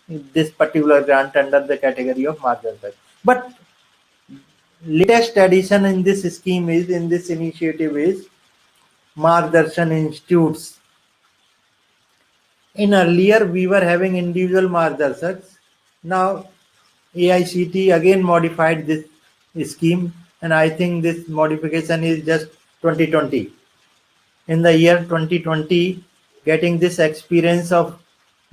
B: this particular grant under the category of margdarshak? But latest addition in this scheme is, in this initiative is Margdarshan Institutes. In earlier, we were having individual margdarshaks. Now, AICT again modified this scheme, and I think this modification is just 2020. In the year 2020, getting this experience of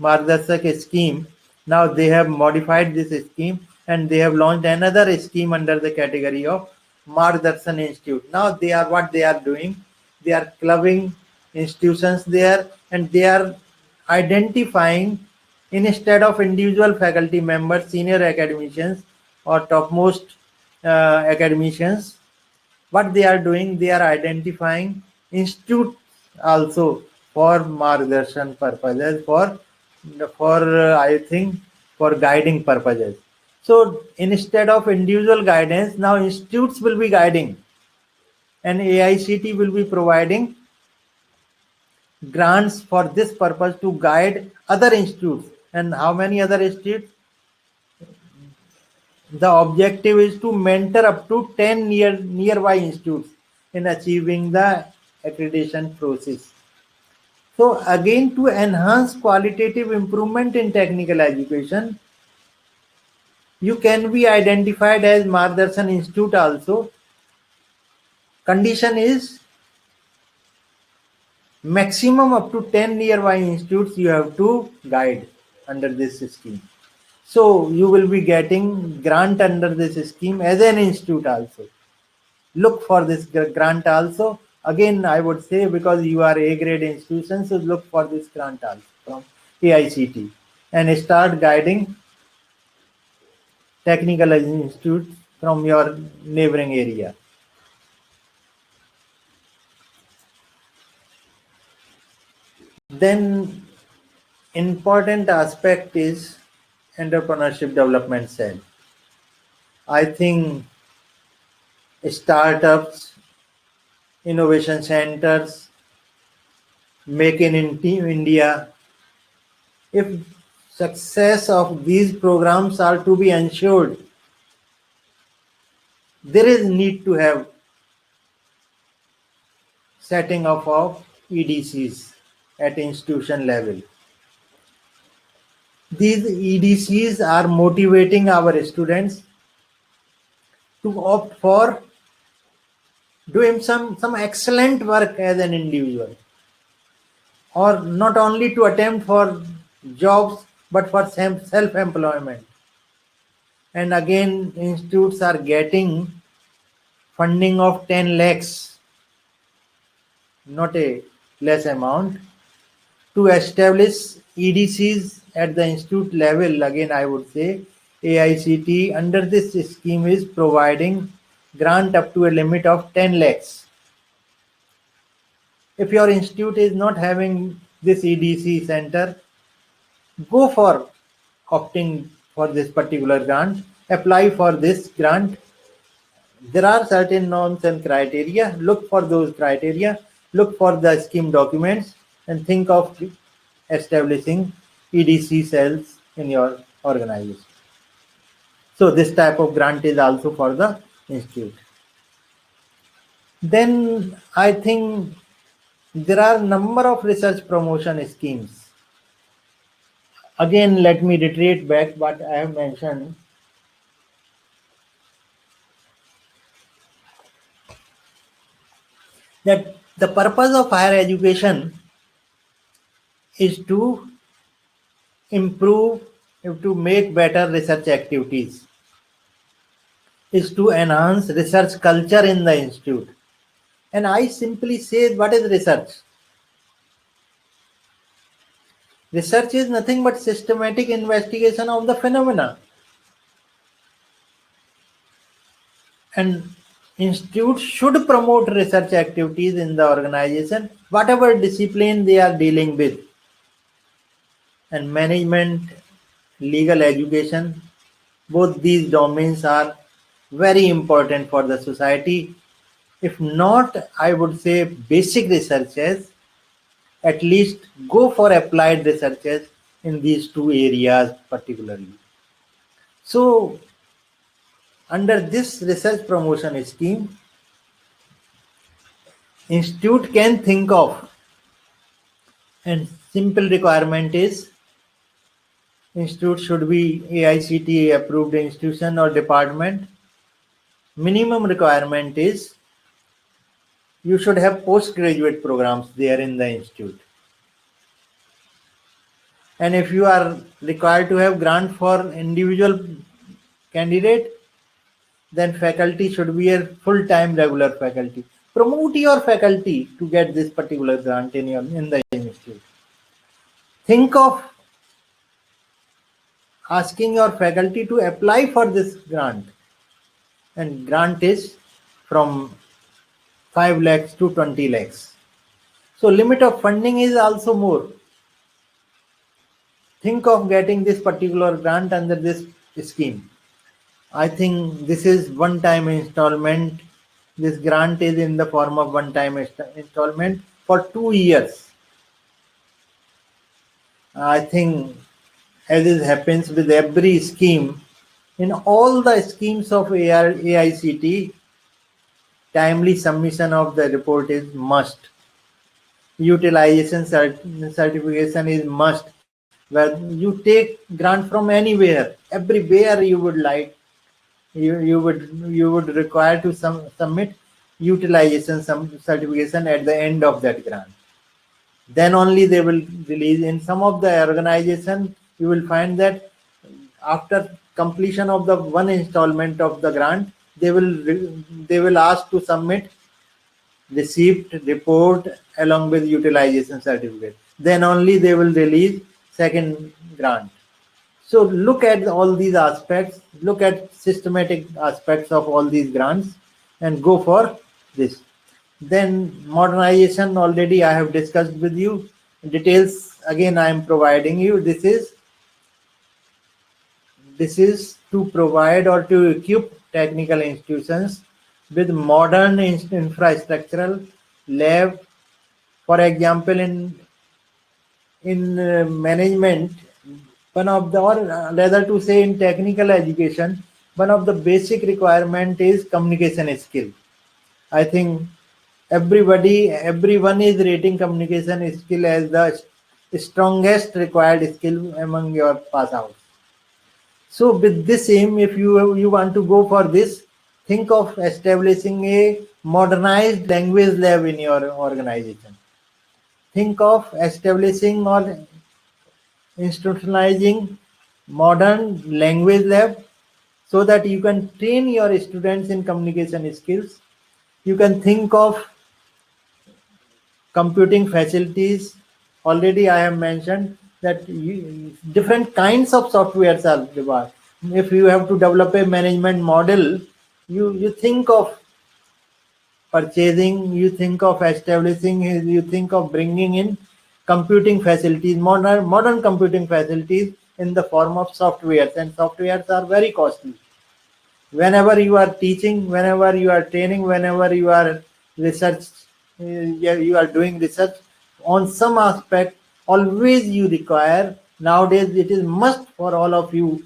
B: margdarshak scheme, now they have modified this scheme and they have launched another scheme under the category of Margdarshan Institute. Now they are what they are doing. They are clubbing institutions there, and they are identifying, instead of individual faculty members, senior academicians or topmost academicians, what they are doing, they are identifying institutes also for margdarshan purposes, for I think for guiding purposes. So instead of individual guidance, now institutes will be guiding, and AICT will be providing grants for this purpose to guide other institutes. And how many other institutes? The objective is to mentor up to 10 nearby institutes in achieving the accreditation process. So again, to enhance qualitative improvement in technical education, you can be identified as Margdarshan Institute also. Condition is maximum up to 10 nearby institutes you have to guide under this scheme. So you will be getting grant under this scheme as an institute also. Look for this grant also. Again, I would say, because you are A grade institution, so look for this grant also from AICT and start guiding technical institutes from your neighboring area. Then important aspect is entrepreneurship development cell. I think startups, innovation centers, make in India, if success of these programs are to be ensured, there is need to have setting up of EDCs at institution level. These EDCs are motivating our students to opt for doing some excellent work as an individual, or not only to attempt for jobs but for self-employment. And again, institutes are getting funding of 10 lakhs, not a less amount, to establish EDCs at the institute level. Again, I would say AICT under this scheme is providing grant up to a limit of 10 lakhs. If your institute is not having this EDC center, go for opting for this particular grant, apply for this grant. There are certain norms and criteria. Look for those criteria, look for the scheme documents, and think of establishing EDC cells in your organization. So this type of grant is also for the institute. Then I think there are number of research promotion schemes. Again, let me reiterate back what I have mentioned. That the purpose of higher education is to improve, to make better research activities, is to enhance research culture in the institute, And I simply say, what is research? Research is nothing but systematic investigation of the phenomena. And institutes should promote research activities in the organization, whatever discipline they are dealing with. And management, legal education, both these domains are very important for the society. If not, I would say basic researches, at least go for applied researches in these two areas particularly. So, under this research promotion scheme, institute can think of, and simple requirement is institute should be AICTE approved institution or department. Minimum requirement is you should have postgraduate programs there in the institute. And if you are required to have grant for individual candidate, then faculty should be a full-time regular faculty. Promote your faculty to get this particular grant in the institute. Think of asking your faculty to apply for this grant, and grant is from 5 lakhs to 20 lakhs. So limit of funding is also more. Think of getting this particular grant under this scheme. I think this is one-time installment. This grant is in the form of one-time installment for 2 years. I think as it happens with every scheme, in all the schemes of AICT, timely submission of the report is must. Utilization certification is must. Where you take grant from anywhere, everywhere you would like, you would require to submit utilization certification at the end of that grant. Then only they will release. In some of the organization, you will find that after completion of the one installment of the grant, they will ask to submit receipt report along with utilization certificate. Then only they will release second grant. So look at all these aspects, look at systematic aspects of all these grants and go for this. Then modernization, already I have discussed with you. Details again I am providing you. This is to provide or to equip technical institutions with modern infrastructural lab. For example, in management, one of the, or rather to say in technical education, one of the basic requirement is communication skill. I think everyone is rating communication skill as the strongest required skill among your pass outs. So with this aim, if you want to go for this, think of establishing a modernized language lab in your organization. Think of establishing or institutionalizing modern language lab so that you can train your students in communication skills. You can think of computing facilities. Already I have mentioned that different kinds of softwares are developed. If you have to develop a management model, you think of purchasing, you think of establishing, you think of bringing in computing facilities, modern computing facilities in the form of softwares, and softwares are very costly. Whenever you are teaching, whenever you are training, whenever you are research, you are doing research on some aspect, always you require, nowadays it is must for all of you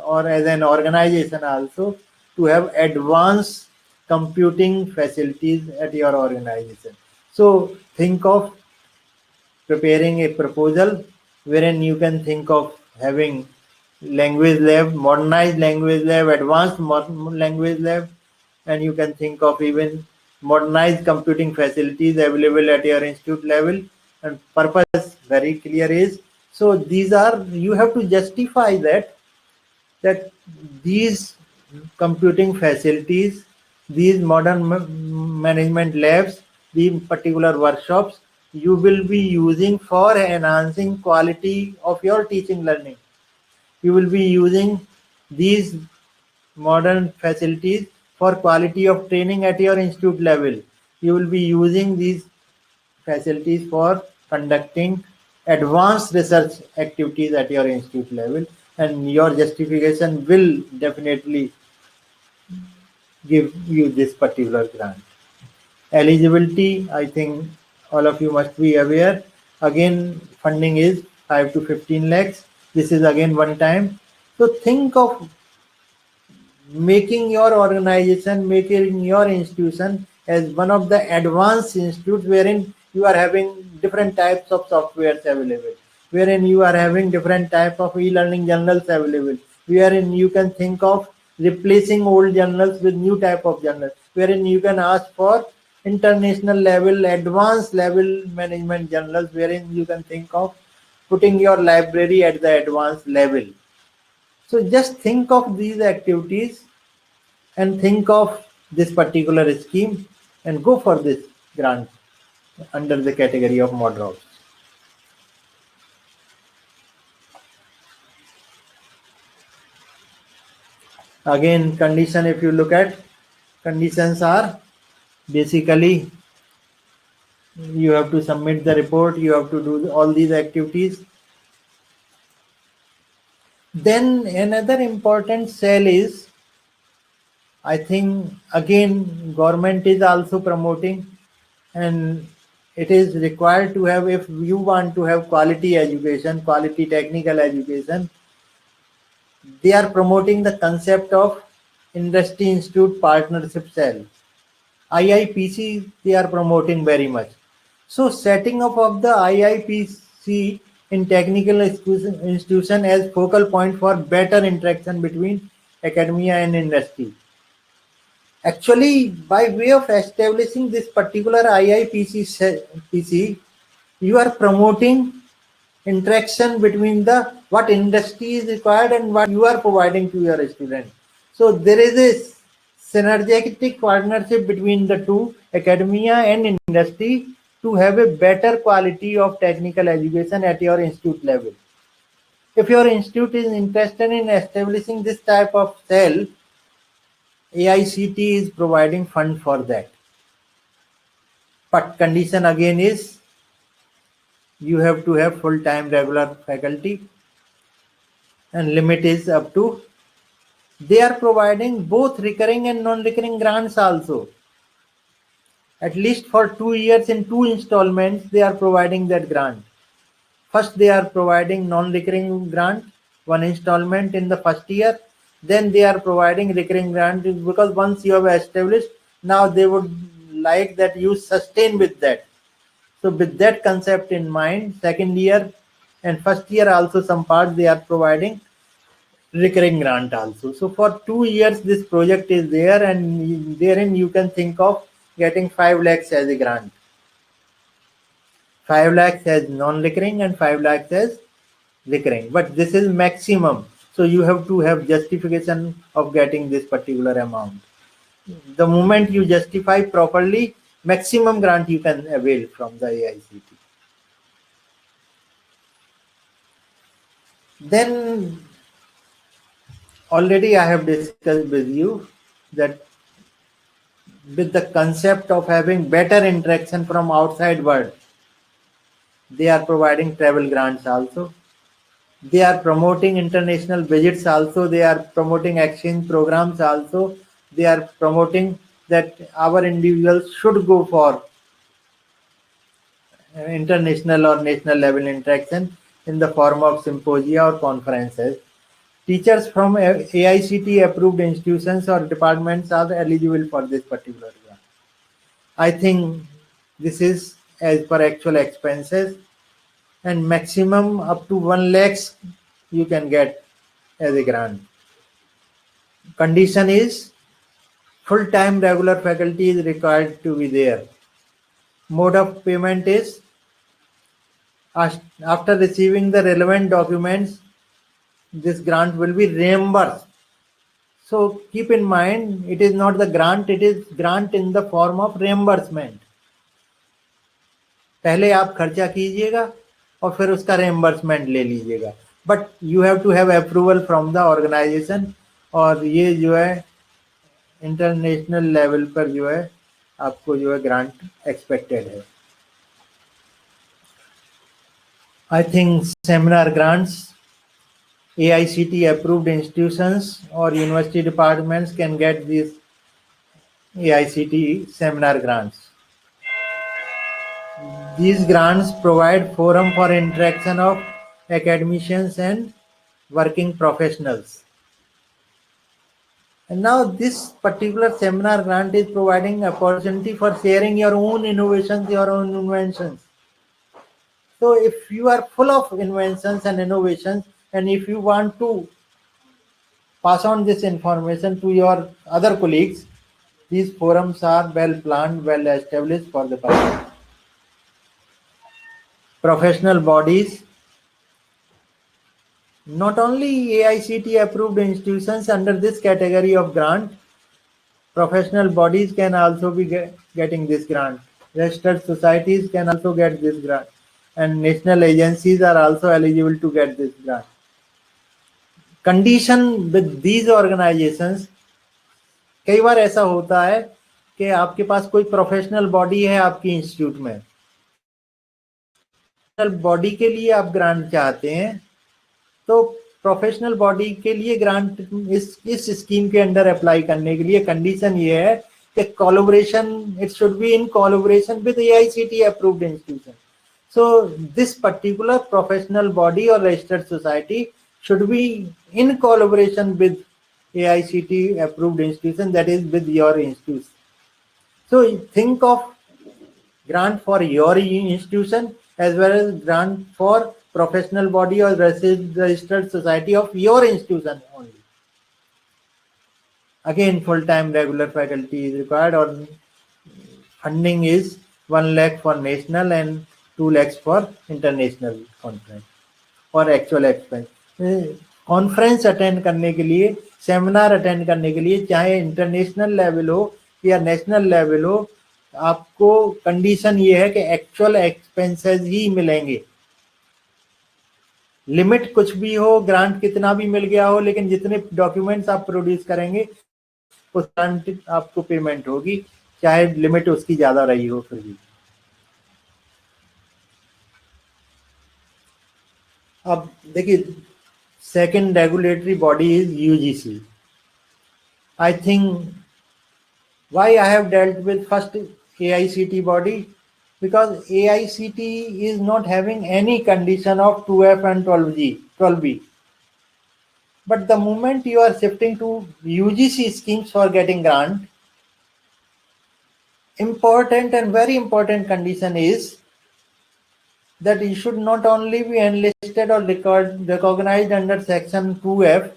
B: or as an organization also, to have advanced computing facilities at your organization. So think of preparing a proposal wherein you can think of having language lab, modernized language lab, advanced language lab, and you can think of even modernized computing facilities available at your institute level. And purpose very clear is, so these are, you have to justify that these computing facilities, these modern management labs the particular workshops you will be using for enhancing quality of your teaching learning. You will be using these modern facilities for quality of training at your institute level. You will be using these facilities for conducting advanced research activities at your institute level, and your justification will definitely give you this particular grant. Eligibility, I think all of you must be aware. Again, funding is 5 to 15 lakhs. This is again one time. So think of making your organization, making your institution as one of the advanced institutes wherein you are having different types of softwares available, wherein you are having different type of e-learning journals available, wherein you can think of replacing old journals with new type of journals, wherein you can ask for international level, advanced level management journals, wherein you can think of putting your library at the advanced level. So just think of these activities and think of this particular scheme and go for this grant under the category of ModRoutes. Again, condition, if you look at, conditions are basically you have to submit the report, you have to do all these activities. Then another important cell is, I think again government is also promoting, and it is required to have, if you want to have quality education, quality technical education, they are promoting the concept of Industry Institute Partnership Cell. IIPC, they are promoting very much. So setting up of the IIPC in technical institution as focal point for better interaction between academia and industry. Actually, by way of establishing this particular IIPC, you are promoting interaction between the what industry is required and what you are providing to your students. So there is a synergetic partnership between the two, academia and industry, to have a better quality of technical education at your institute level. If your institute is interested in establishing this type of cell, AICT is providing fund for that. But condition again is you have to have full-time regular faculty, and limit is up to, they are providing both recurring and non-recurring grants also. At least for 2 years in 2 installments, they are providing that grant. First, they are providing non-recurring grant, 1 installment in the first year. Then they are providing recurring grant, because once you have established, now they would like that you sustain with that. So with that concept in mind, second year and first year also some part they are providing recurring grant also. So for 2 years this project is there, and therein you can think of getting 5 lakhs as a grant. 5 lakhs as non-recurring and 5 lakhs as recurring. But this is maximum. So you have to have justification of getting this particular amount. The moment you justify properly, maximum grant you can avail from the AICT. Then already I have discussed with you that with the concept of having better interaction from outside world, they are providing travel grants also. They are promoting international visits also. They are promoting exchange programs also. They are promoting that our individuals should go for international or national level interaction in the form of symposia or conferences. Teachers from AICT approved institutions or departments are eligible for this particular grant. I think this is as per actual expenses, and maximum up to 1 lakhs you can get as a grant. Condition is full-time regular faculty is required to be there. Mode of payment is after receiving the relevant documents, this grant will be reimbursed. So keep in mind, it is not the grant, it is grant in the form of reimbursement. पहले आप खर्चा कीजिएगा और फिर उसका reimbursement ले लीजिएगा, but you have to have approval from the organisation, और ये जो है इंटरनेशनल लेवल पर जो है आपको जो है ग्रांट एक्सपेक्टेड है. I think seminar grants, AICT approved institutions or university departments can get these AICT seminar grants. These grants provide forum for interaction of academicians and working professionals. And now this particular seminar grant is providing opportunity for sharing your own innovations, your own inventions. So if you are full of inventions and innovations, and if you want to pass on this information to your other colleagues, these forums are well planned, well established for the purpose. Professional bodies, not only AICT approved institutions under this category of grant, professional bodies can also be getting this grant. Registered societies can also get this grant, and national agencies are also eligible to get this grant. Condition with these organizations, कई बार ऐसा होता है कि आपके पास कोई professional body है आपकी institute में, बॉडी के लिए आप ग्रांट चाहते हैं, तो प्रोफेशनल बॉडी के लिए ग्रांट इस स्कीम के अंडर अप्लाई करने के लिए कंडीशन ये है कि collaboration, it should be in collaboration with AICT approved institution. So this particular professional body or registered society should be in collaboration with AICT approved institution, that is with your institution. So think of grant for your institution as well as grant for professional body or registered society of your institution only. Again, full-time regular faculty is required, or funding is 1 lakh for national and 2 lakhs for international conference और actual expense. Conference attend करने के लिए, seminar attend करने के लिए, चाहे international level हो या नेशनल लेवल हो, आपको कंडीशन ये है कि एक्चुअल एक्सपेंसेस ही मिलेंगे. लिमिट कुछ भी हो, ग्रांट कितना भी मिल गया हो, लेकिन जितने डॉक्यूमेंट्स आप प्रोड्यूस करेंगे उस ग्रांट आपको पेमेंट होगी, चाहे लिमिट उसकी ज्यादा रही हो फिर भी. अब देखिए, second regulatory body is UGC. I think why I have dealt with first AICT body, because AICT is not having any condition of 2F and 12B. But the moment you are shifting to UGC schemes for getting grant, important and very important condition is that you should not only be enlisted or recognized under section 2F,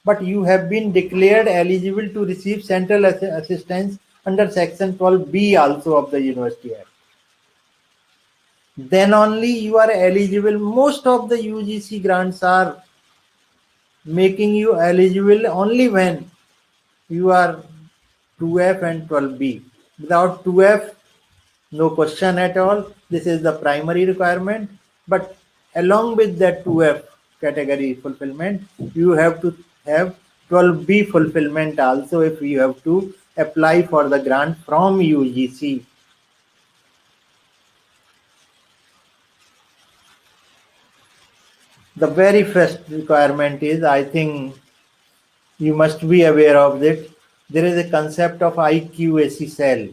B: but you have been declared eligible to receive central assistance under section 12B also of the University Act. Then only you are eligible. Most of the UGC grants are making you eligible only when you are 2F and 12B. Without 2F, no question at all. This is the primary requirement. But along with that 2F category fulfillment, you have to have 12B fulfillment also if you have to apply for the grant from UGC. The very first requirement is, I think you must be aware of it, there is a concept of IQAC cell.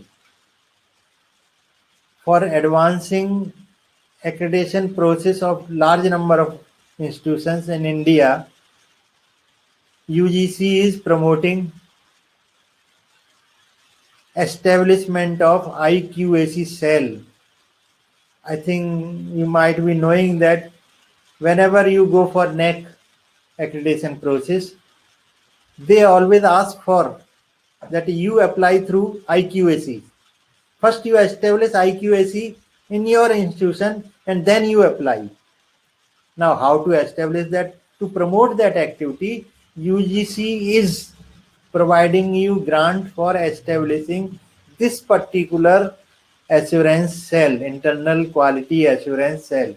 B: For advancing accreditation process of large number of institutions in India, UGC is promoting establishment of IQAC cell. I think you might be knowing that whenever you go for NAAC accreditation process, they always ask for that you apply through IQAC. First you establish IQAC in your institution and then you apply. Now how to establish that? To promote that activity, UGC is providing you grant for establishing this particular assurance cell, internal quality assurance cell,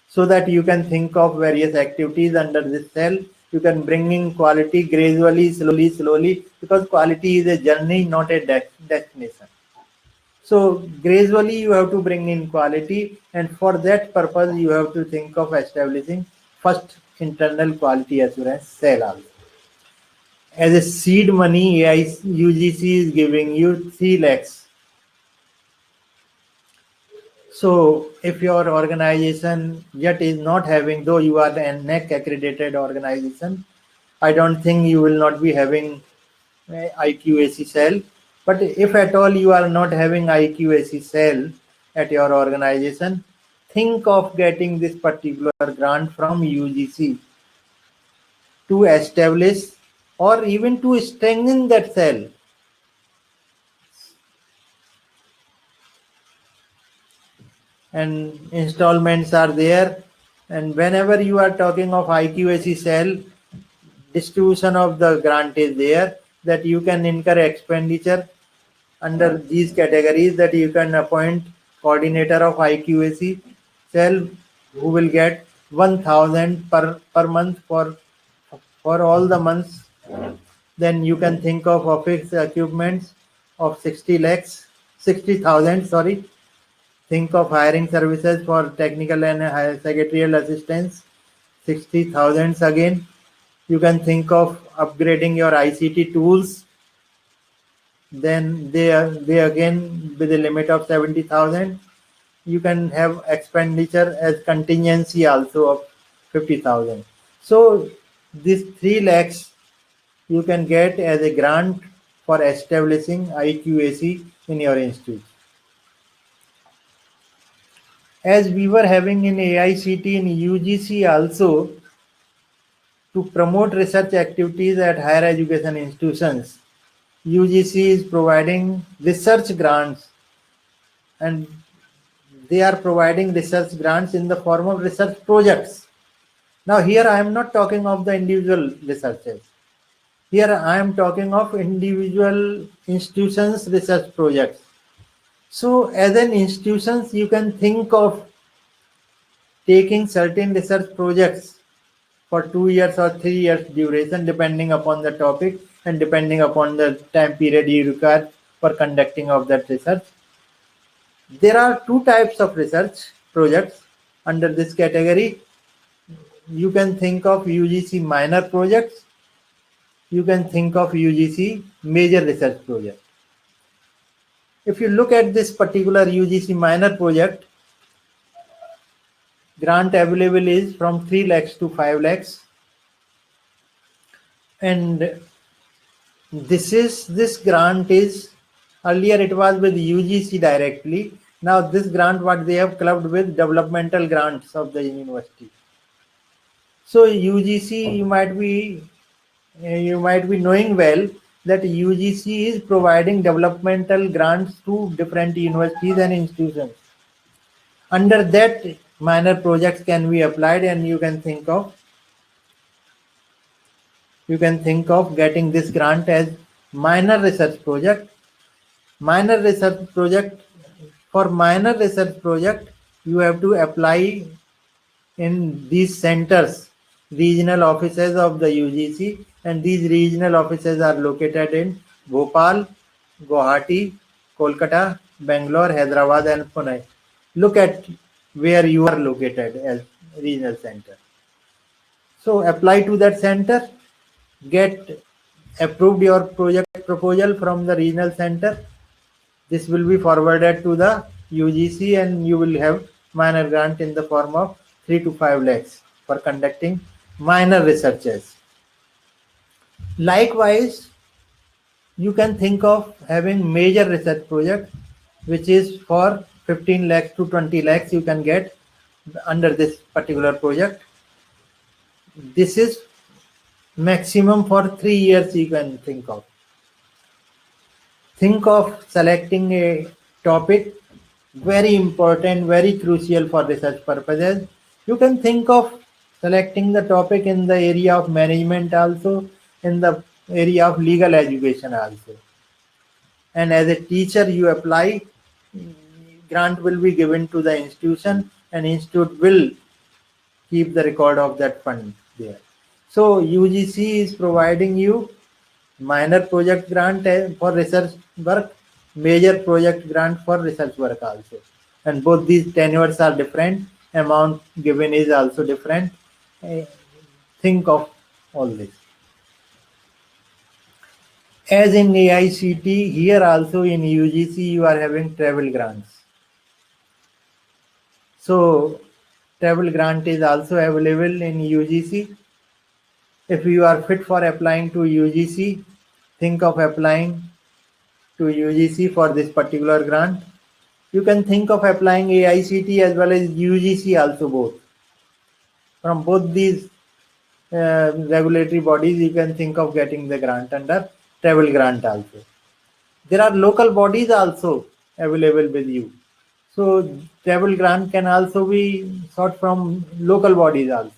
B: so that you can think of various activities under this cell. You can bring in quality gradually, slowly, because quality is a journey, not a destination. So gradually you have to bring in quality, and for that purpose you have to think of establishing first internal quality assurance cell also. As a seed money, UGC is giving you 3 lakhs. So if your organization yet is not having, though you are an NAC accredited organization, I don't think you will not be having IQAC cell. But if at all you are not having IQAC cell at your organization, think of getting this particular grant from UGC to establish or even to strengthen that cell. And installments are there. And whenever you are talking of IQAC cell, distribution of the grant is there, that you can incur expenditure under these categories, that you can appoint coordinator of IQAC cell who will get 1,000 per month for all the months. Then you can think of office equipments of 60,000, sorry. Think of hiring services for technical and secretarial assistance, 60,000 again. You can think of upgrading your ICT tools. Then they again with a limit of 70,000. You can have expenditure as contingency also of 50,000. So this 3 lakhs you can get as a grant for establishing IQAC in your institute. As we were having in AICT in UGC also, to promote research activities at higher education institutions, UGC is providing research grants, and they are providing research grants in the form of research projects. Now here I am not talking of the individual researchers. Here I am talking of individual institutions research projects. So as an institution, you can think of taking certain research projects for 2 years or 3 years duration, depending upon the topic and depending upon the time period you require for conducting of that research. There are 2 types of research projects under this category. You can think of UGC minor projects. You can think of UGC major research project. If you look at this particular UGC minor project, grant available is from 3 lakhs to 5 lakhs. And this grant is, earlier it was with UGC directly. Now this grant what they have clubbed with developmental grants of the university. So UGC, you might be knowing well that UGC is providing developmental grants to different universities and institutions. Under that, minor projects can be applied, and you can think of getting this grant as minor research project. Minor research project, for minor research project, you have to apply in these centers, regional offices of the UGC, and these regional offices are located in Bhopal, Guwahati, Kolkata, Bangalore, Hyderabad, and Pune. Look at where you are located as regional center. So apply to that center, get approved your project proposal from the regional center. This will be forwarded to the UGC, and you will have minor grant in the form of 3 to 5 lakhs for conducting minor researches. Likewise, you can think of having major research project, which is for 15 lakhs to 20 lakhs you can get under this particular project. This is maximum for 3 years you can think of. Think of selecting a topic, very important, very crucial for research purposes. You can think of selecting the topic in the area of management also, in the area of legal education also. And as a teacher, you apply grant will be given to the institution, and institute will keep the record of that fund there. So UGC is providing you minor project grant for research work, major project grant for research work also. And both these tenures are different, amount given is also different. Think of all this. As in AICT, here also in UGC you are having travel grants. So travel grant is also available in UGC. If you are fit for applying to UGC, think of applying to UGC for this particular grant. You can think of applying AICT as well as UGC also both. From both these regulatory bodies, you can think of getting the grant under travel grant also. There are local bodies also available with you. So travel grant can also be sought from local bodies also.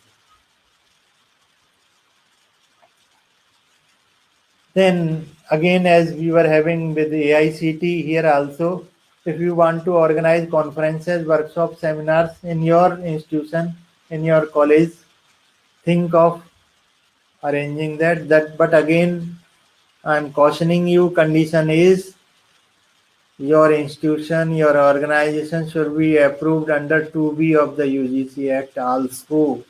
B: Then again, as we were having with the AICT here also, if you want to organize conferences, workshops, seminars in your institution, in your college, think of arranging that. But again, I'm cautioning you, condition is your institution, your organization should be approved under 2B of the UGC Act also.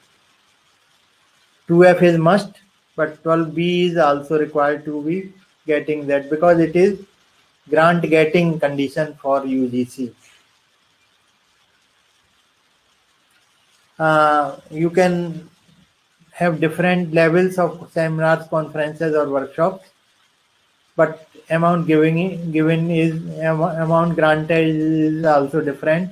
B: 2F is must, but 12B is also required to be getting that, because it is grant getting condition for UGC. You can have different levels of seminars, conferences or workshops, but amount given is amount granted is also different.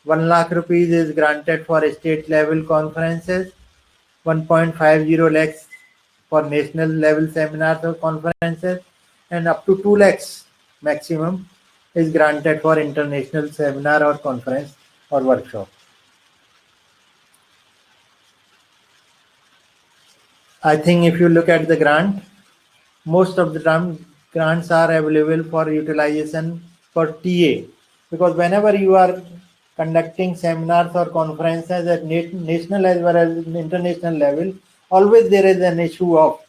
B: 1 lakh rupees is granted for state level conferences, 1.50 lakhs for national level seminars or conferences, and up to 2 lakhs maximum is granted for international seminar or conference or workshop. I think if you look at the grant, most of the grants are available for utilization for TA, because whenever you are conducting seminars or conferences at national as well as international level, always there is an issue of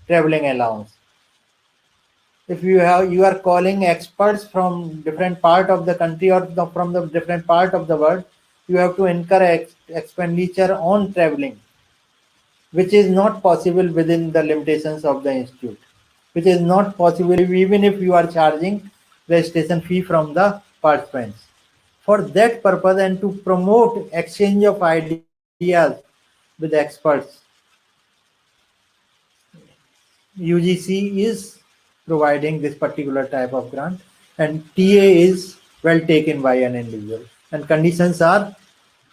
B: traveling allowance. If you are calling experts from different part of the country or from the different part of the world, you have to incur expenditure on traveling, which is not possible within the limitations of the institute, which is not possible even if you are charging registration fee from the participants. For that purpose and to promote exchange of ideas with experts, UGC is providing this particular type of grant, and TA is well taken by an individual. And conditions are,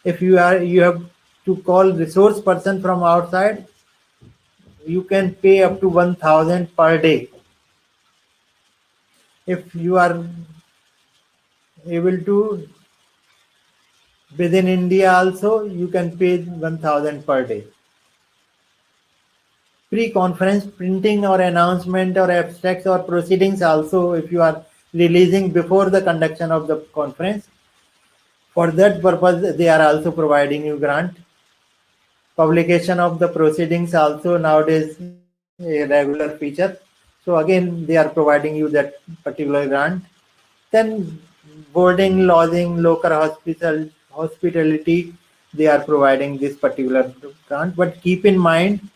B: if you have to call resource person from outside, you can pay up to 1,000 per day. If you are able to within India also, you can pay 1,000 per day. Pre-conference printing or announcement or abstracts or proceedings also, if you are releasing before the conduction of the conference, for that purpose they are also providing you grant. Publication of the proceedings also nowadays a regular feature, so again they are providing you that particular grant. Then boarding, lodging, local hospitality, they are providing this particular grant. But keep in mind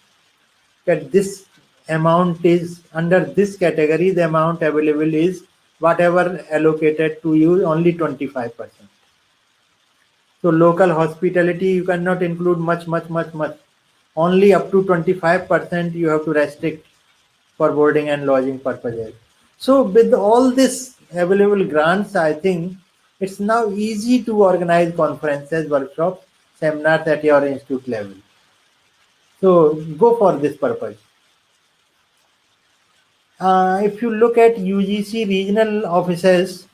B: that this amount is under this category, the amount available is whatever allocated to you, only 25%. So local hospitality, you cannot include much. Only up to 25% you have to restrict for boarding and lodging purposes. So with all this available grants, I think it's now easy to organize conferences, workshops, seminars at your institute level. So go for this purpose. If you look at UGC regional offices,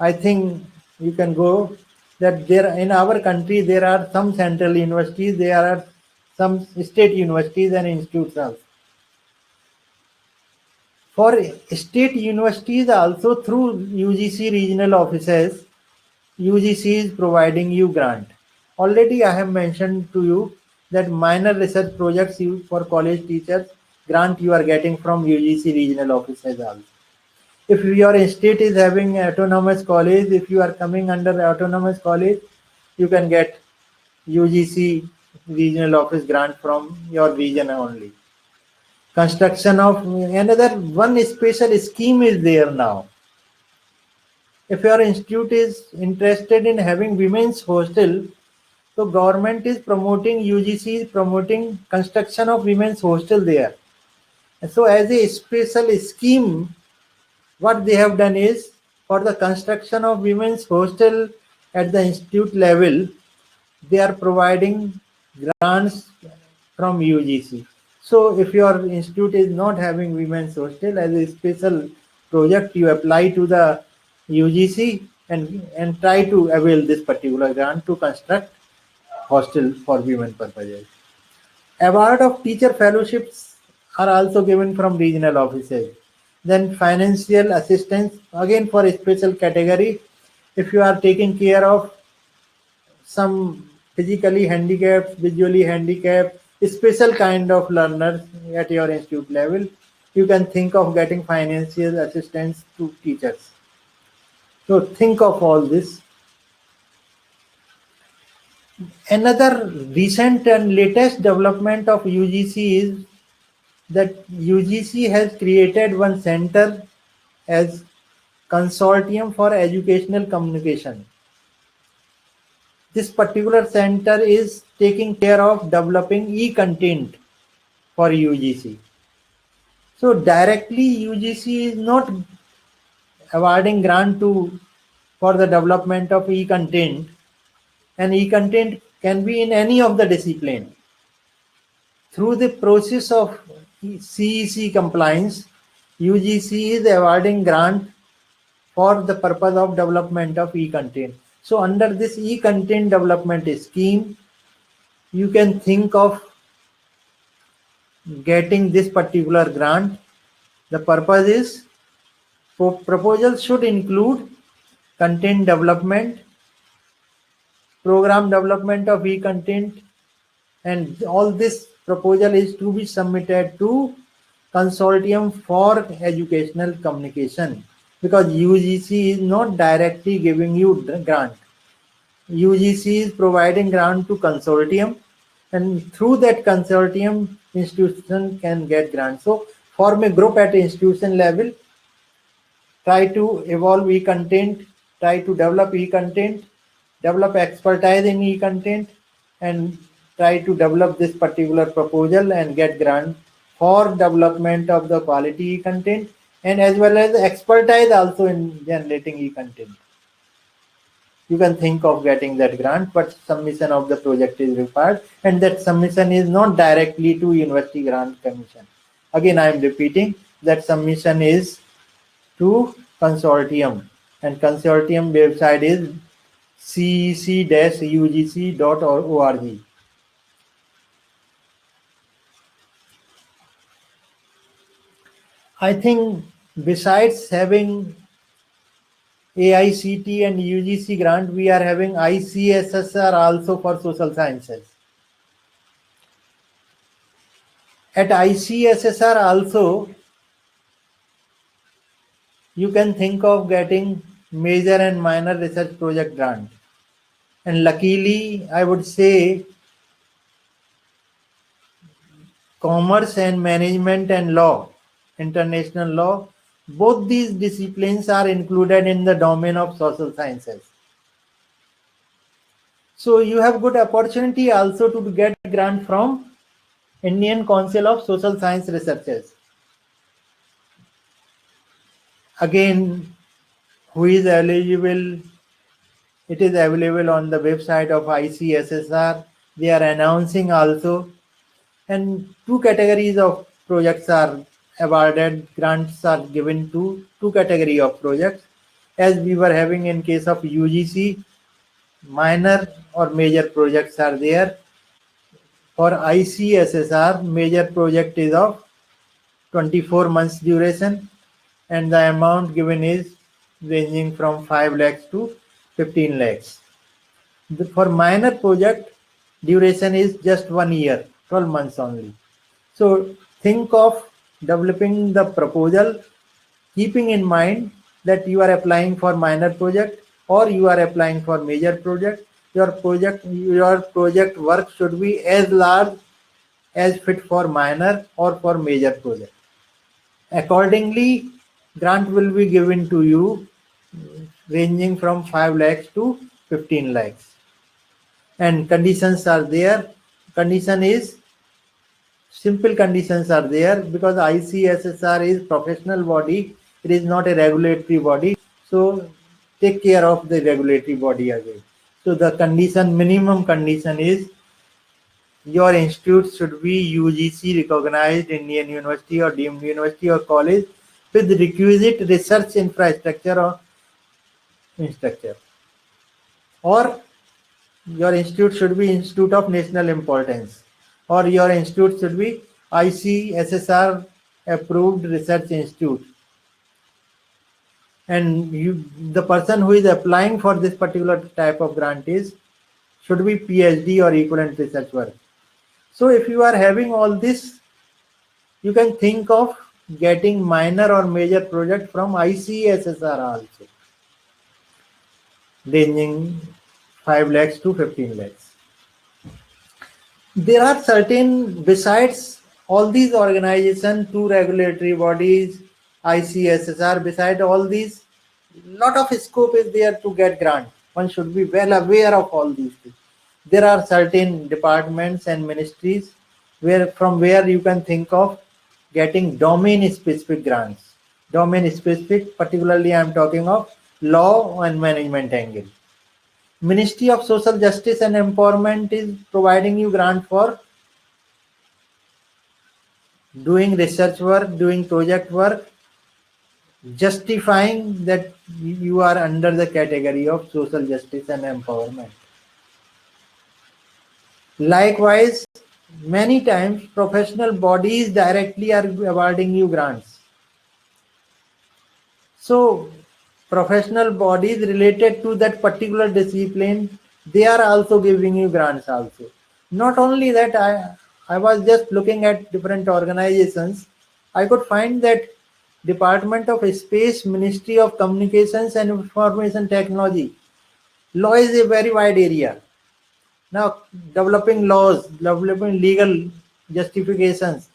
B: I think you can go that there in our country there are some central universities, there are some state universities and institutes also. For state universities also through UGC regional offices, UGC is providing you grant. Already I have mentioned to you that minor research projects for college teachers grant you are getting from UGC regional offices also. If your state is having autonomous college, if you are coming under autonomous college, you can get UGC regional office grant from your region only. Construction of another one special scheme is there now. If your institute is interested in having women's hostel, so government is promoting, UGC is promoting construction of women's hostel there. And so as a special scheme, what they have done is for the construction of women's hostel at the institute level, they are providing grants from UGC. So if your institute is not having women's hostel as a special project, you apply to the UGC and try to avail this particular grant to construct hostel for women purposes. Award of teacher fellowships are also given from regional offices. Then financial assistance again for a special category. If you are taking care of some physically handicapped, visually handicapped, special kind of learners at your institute level, you can think of getting financial assistance to teachers. So think of all this. Another recent and latest development of UGC is that UGC has created one center as Consortium for Educational Communication. This particular center is taking care of developing e-content for UGC. So directly UGC is not awarding grant for the development of e-content, and e-content can be in any of the discipline. Through the process of CEC compliance, UGC is awarding grant for the purpose of development of e-content. So under this e-content development scheme, you can think of getting this particular grant. The purpose is proposals should include content development, program development of e-content, and all this proposal is to be submitted to Consortium for Educational Communication, because UGC is not directly giving you grant. UGC is providing grant to consortium, and through that consortium, institution can get grant. So form a group at institution level, try to evolve e-content, try to develop e-content, develop expertise in e-content, and try to develop this particular proposal and get grant for development of the quality e-content, and as well as expertise also in generating e-content. You can think of getting that grant, but submission of the project is required, and that submission is not directly to University Grant Commission. Again, I am repeating that submission is to consortium, and consortium website is cec-ugc.org. I think besides having AICT and UGC grant, we are having ICSSR also for social sciences. At ICSSR also, you can think of getting major and minor research project grant. And luckily, I would say commerce and management and law, international law, both these disciplines are included in the domain of social sciences. So you have good opportunity also to get grant from Indian Council of Social Science Researchers. Again, who is eligible? It is available on the website of ICSSR. They are announcing also, and two categories of projects are awarded. Grants are given to two category of projects, as we were having in case of UGC. Minor or major projects are there. For ICSSR, major project is of 24 months duration, and the amount given is ranging from 5 lakhs to 15 lakhs. For minor project, duration is just 1 year, 12 months only. So think of developing the proposal keeping in mind that you are applying for minor project or you are applying for major project. Your project work should be as large as fit for minor or for major project. Accordingly, grant will be given to you ranging from 5 lakhs to 15 lakhs. And conditions are there. Simple conditions are there because ICSSR is professional body. It is not a regulatory body. So take care of the regulatory body again. So the minimum condition is your institute should be UGC recognized Indian university or deemed university or college with requisite research infrastructure or infrastructure. Or your institute should be Institute of National Importance, or your institute should be ICSSR approved research institute. And the person who is applying for this particular type of grant should be PhD or equivalent research work. So if you are having all this, you can think of getting minor or major project from ICSSR also, ranging 5 lakhs to 15 lakhs. There are certain, besides all these organizations, 2 regulatory bodies, ICSSR, beside all these, lot of scope is there to get grant. One should be well aware of all these things. There are certain departments and ministries from where you can think of getting domain-specific grants. Domain-specific, particularly I am talking of law and management angle. Ministry of Social Justice and Empowerment is providing you grant for doing research work, doing project work, justifying that you are under the category of social justice and empowerment. Likewise, many times professional bodies directly are awarding you grants. So professional bodies related to that particular discipline, they are also giving you grants also. Not only that, I was just looking at different organizations. I could find that Department of Space, Ministry of Communications and Information Technology. Law is a very wide area. Now, developing laws, developing legal justifications,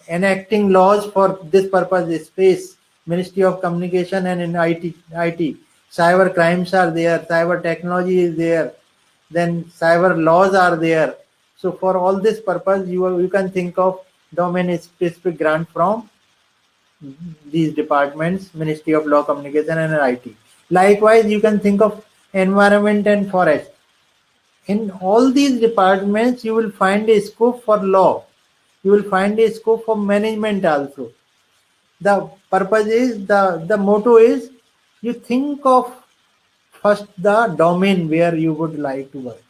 B: enacting laws for this purpose, space, Ministry of Communication and in IT, cyber crimes are there, cyber technology is there, then cyber laws are there. So for all this purpose, you can think of domain-specific grant from these departments, Ministry of Law, Communication and IT. Likewise, you can think of environment and forest. In all these departments, you will find a scope for law. You will find a scope for management also. The purpose is, the motto is, you think of first the domain where you would like to work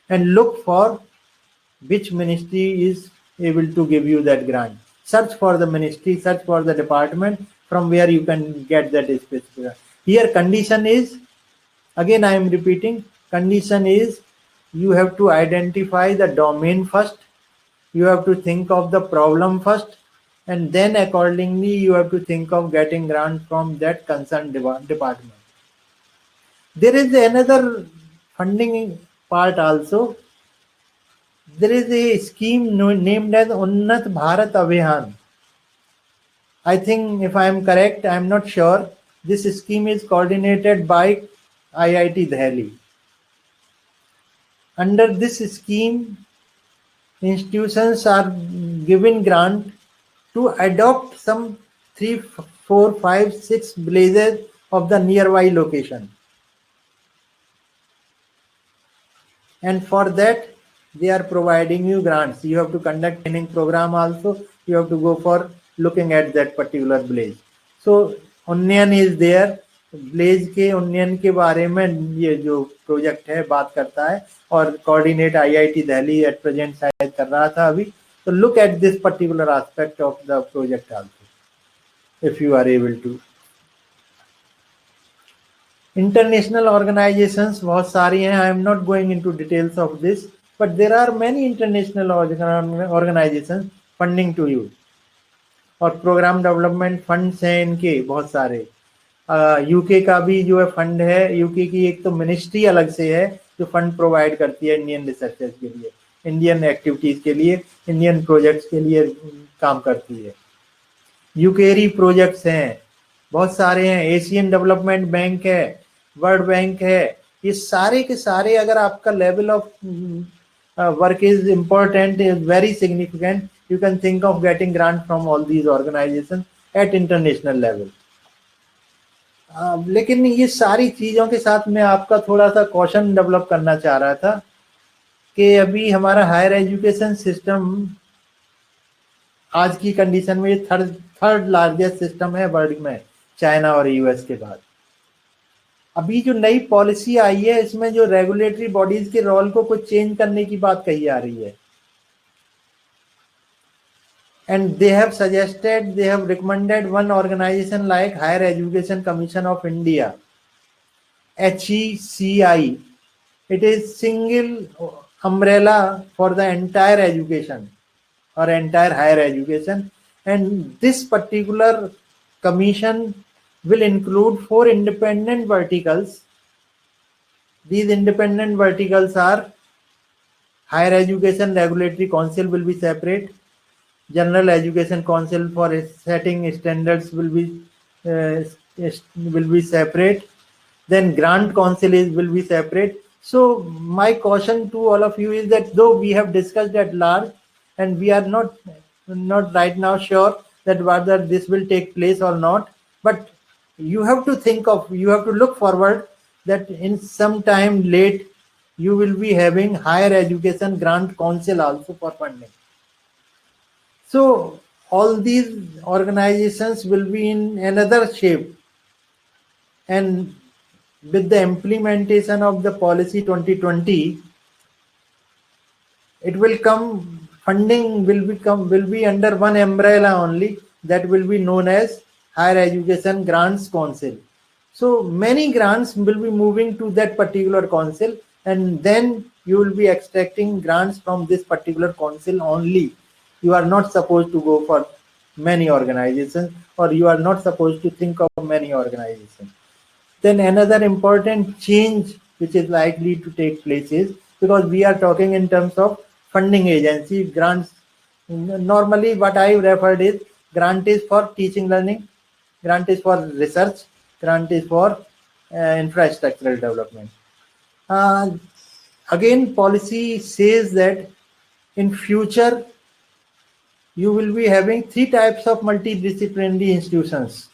B: and look for which ministry is able to give you that grant. Search for the ministry, search for the department from where you can get that specific grant. Here condition is, again I am repeating, condition is you have to identify the domain first, you have to think of the problem first, and then accordingly you have to think of getting grant from that concerned department. There is another funding part also. There is a scheme named as Unnat Bharat Abhiyan. I think if I am correct, I am not sure. This scheme is coordinated by IIT Delhi. Under this scheme, institutions are given grant to adopt some 3, 4, 5, 6 villages of the nearby location. And for that, they are providing you grants. You have to conduct training program also. You have to go for looking at that particular village. So Unnayan is there. Village के उन्नयन के बारे में ये जो project है बात करता है और coordinate IIT Delhi at present शायद कर रहा था अभी. So look at this particular aspect of the project also, if you are able to. International organizations बहुत सारी हैं. I am not going into details of this, but there are many international organizations funding to you. और programme development funds हैं इनके बहुत सारे. UK का भी जो है फंड है. यूके की एक तो मिनिस्ट्री अलग से है जो फंड प्रोवाइड करती है इंडियन रिसर्चर्स के लिए, इंडियन एक्टिविटीज के लिए, इंडियन प्रोजेक्ट्स के लिए काम करती है. यूकेरी प्रोजेक्ट्स हैं बहुत सारे हैं. एशियन डेवलपमेंट बैंक है, वर्ल्ड बैंक है. ये सारे के सारे अगर आपका level of work is important, is very significant, you can think of getting grant from all these organizations at international level. लेकिन ये सारी चीजों के साथ मैं आपका थोड़ा सा कॉशन डेवलप करना चाह रहा था कि अभी हमारा हायर एजुकेशन सिस्टम आज की कंडीशन में थर्ड लार्जेस्ट सिस्टम है वर्ल्ड में, चाइना और यूएस के बाद. अभी जो नई पॉलिसी आई है इसमें जो रेगुलेटरी बॉडीज के रोल को कुछ चेंज करने की बात कही आ रही है. And they have suggested, they have recommended one organization like Higher Education Commission of India, HECI. It is single umbrella for the entire education or entire higher education. And this particular commission will include 4 independent verticals. These independent verticals are Higher Education Regulatory Council will be separate. General Education Council for setting standards will be separate. Then Grant Council will be separate. So my caution to all of you is that though we have discussed at large and we are not right now sure that whether this will take place or not, but you have to look forward that in some time late you will be having Higher Education Grant Council also for funding. So all these organizations will be in another shape, and with the implementation of the policy 2020, it will come, funding will be under one umbrella only, that will be known as Higher Education Grants Council. So many grants will be moving to that particular council, and then you will be extracting grants from this particular council only. You are not supposed to go for many organizations, or you are not supposed to think of many organizations. Then another important change which is likely to take place is, because we are talking in terms of funding agency, grants. Normally what I referred is, grant is for teaching learning, grant is for research, grant is for infrastructural development. Again, policy says that in future you will be having 3 types of multidisciplinary institutions.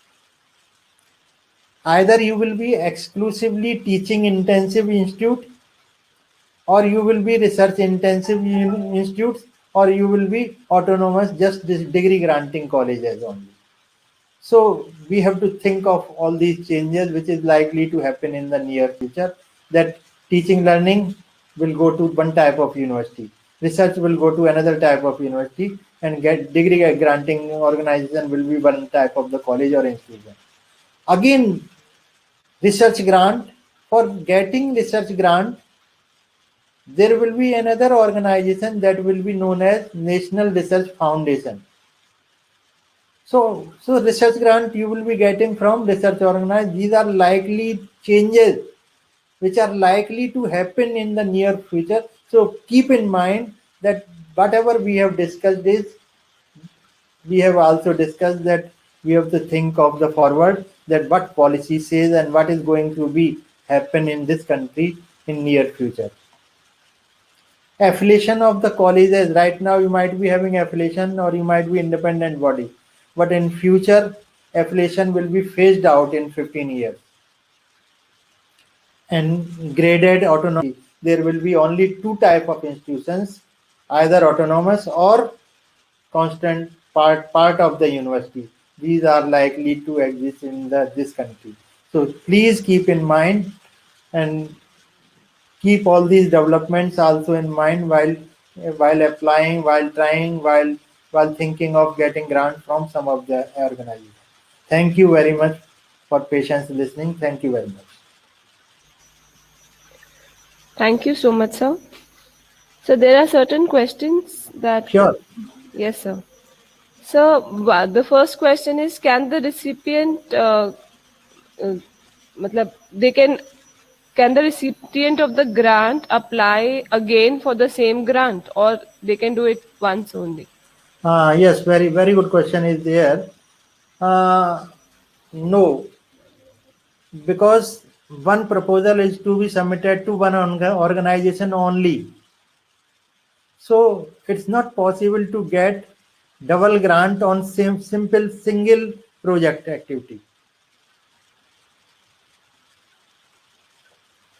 B: Either you will be exclusively teaching intensive institute, or you will be research intensive institutes, or you will be autonomous, just degree granting colleges only. So we have to think of all these changes which is likely to happen in the near future, that teaching learning will go to one type of university, research will go to another type of university, and get degree granting organization will be one type of the college or institution. Again, research grant, for getting research grant, there will be another organization that will be known as National Research Foundation. So research grant you will be getting from research organization. These are likely changes which are likely to happen in the near future. So keep in mind that whatever we have discussed is, we have also discussed that we have to think of the forward, that what policy says and what is going to be happen in this country in near future. Affiliation of the colleges, right now you might be having affiliation or you might be independent body, but in future affiliation will be phased out in 15 years. And graded autonomy, there will be only 2 type of institutions, either autonomous or constant part of the university. These are likely to exist in this country. So please keep in mind and keep all these developments also in mind while while applying, while trying, while thinking of getting grant from some of the organizations. Thank you very much for patience listening. Thank you very much.
A: Thank you so much, sir. So there are certain questions that.
B: Sure.
A: Yes, sir. So the first question is: can the recipient, matlab, can the recipient of the grant apply again for the same grant, or they can do it once only?
B: Yes, very good question is there. No, because one proposal is to be submitted to one organization only. So it's not possible to get double grant on simple single project activity.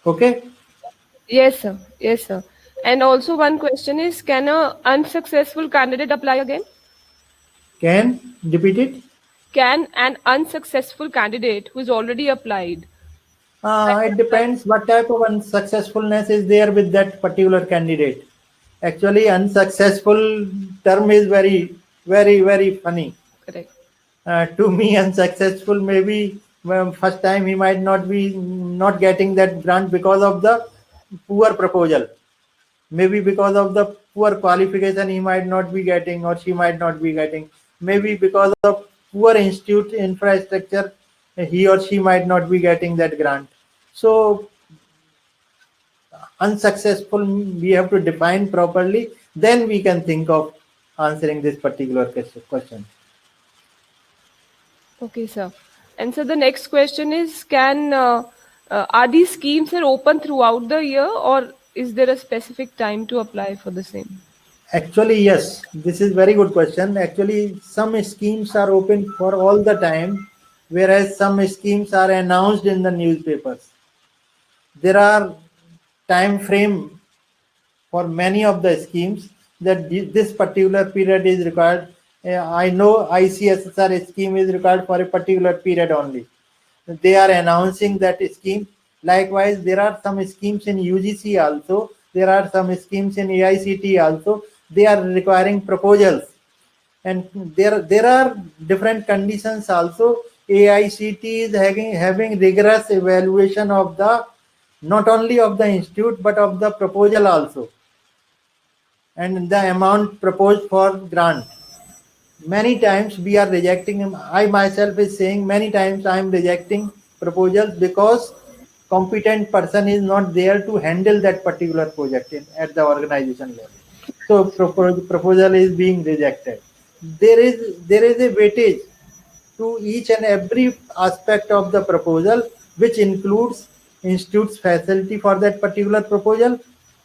B: Okay.
A: Yes, sir. Yes, sir. And also one question is: can a unsuccessful candidate apply again?
B: Can repeat it?
A: Can an unsuccessful candidate who is already applied?
B: It depends what type of unsuccessfulness is there with that particular candidate. Actually, unsuccessful term is very funny.
A: Correct.
B: To me, unsuccessful maybe first time he might not be not getting that grant because of the poor proposal. Maybe because of the poor qualification he might not be getting or she might not be getting. Maybe because of poor institute infrastructure he or she might not be getting that grant. So unsuccessful we have to define properly, then we can think of answering this particular question.
A: Okay, sir. And so the next question is: can are these schemes are open throughout the year, or is there a specific time to apply for the same?
B: Actually, yes, this is very good question. Actually, some schemes are open for all the time, whereas some schemes are announced in the newspapers. There are time frame for many of the schemes that this particular period is required. I know ICSSR scheme is required for a particular period only. They are announcing that scheme. Likewise, there are some schemes in UGC also. There are some schemes in AICT also. They are requiring proposals. And there are different conditions also. AICT is having rigorous evaluation of the not only of the institute but of the proposal also and the amount proposed for grant. Many times we are rejecting him. I myself is saying many times I am rejecting proposals because competent person is not there to handle that particular project at the organization level. So proposal is being rejected. There is a weightage to each and every aspect of the proposal, which includes institute's facility for that particular proposal,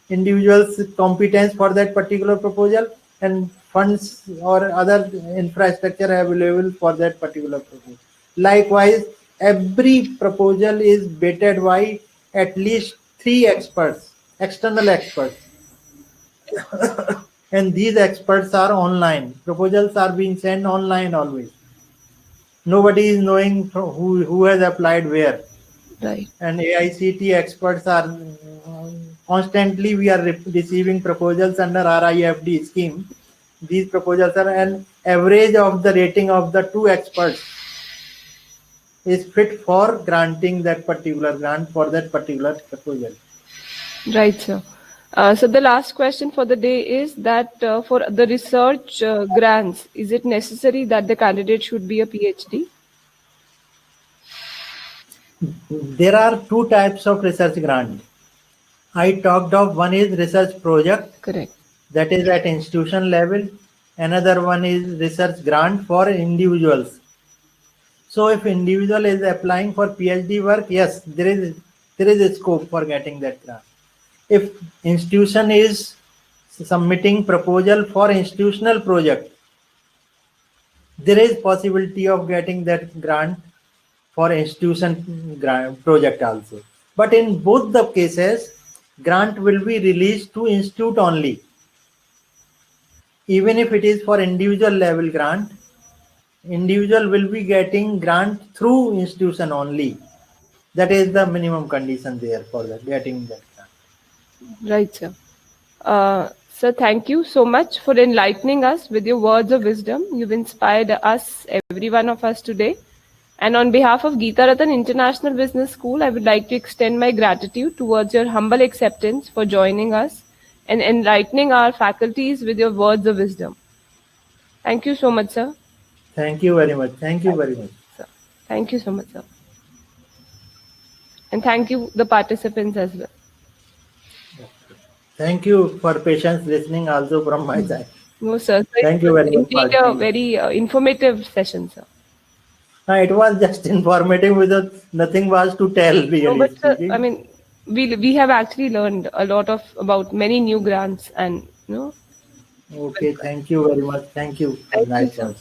B: individual's competence for that particular proposal, and funds or other infrastructure available for that particular proposal. Likewise, every proposal is vetted by at least 3 experts, external experts. And these experts are online. Proposals are being sent online always. Nobody is knowing who has applied where.
A: Right.
B: And AICT experts are constantly we are receiving proposals under RIFD scheme. These proposals are an average of the rating of the 2 experts is fit for granting that particular grant for that particular proposal.
A: Right, sir. So the last question for the day is that for the research grants, is it necessary that the candidate should be a PhD?
B: There are 2 types of research grant. I talked of one is research project.
A: Correct.
B: That is at institution level. Another one is research grant for individuals. So if individual is applying for PhD work, yes, there is a scope for getting that grant. If institution is submitting proposal for institutional project, there is possibility of getting that grant for institution grant project also. But in both the cases, grant will be released to institute only. Even if it is for individual level grant, individual will be getting grant through institution only. That is the minimum condition there for getting that grant.
A: Right, sir. Sir, thank you so much for enlightening us with your words of wisdom. You've inspired us, every one of us today. And on behalf of Geeta Ratan International Business School, I would like to extend my gratitude towards your humble acceptance for joining us and enlightening our faculties with your words of wisdom. Thank you so much, sir.
B: Thank you very much. Thank you very much.
A: Sir. Thank you so much, sir. And thank you, the participants as well.
B: Thank you for patience listening also from my side.
A: No, sir.
B: Thank you very much.
A: Indeed, a very informative session, sir.
B: It was just informative because nothing was to tell really.
A: No, but sir, I mean, we have actually learned a lot about many new grants and,
B: Okay, thank you very much. Thank you.
A: Thank you,
B: Nice
A: sir.
B: one.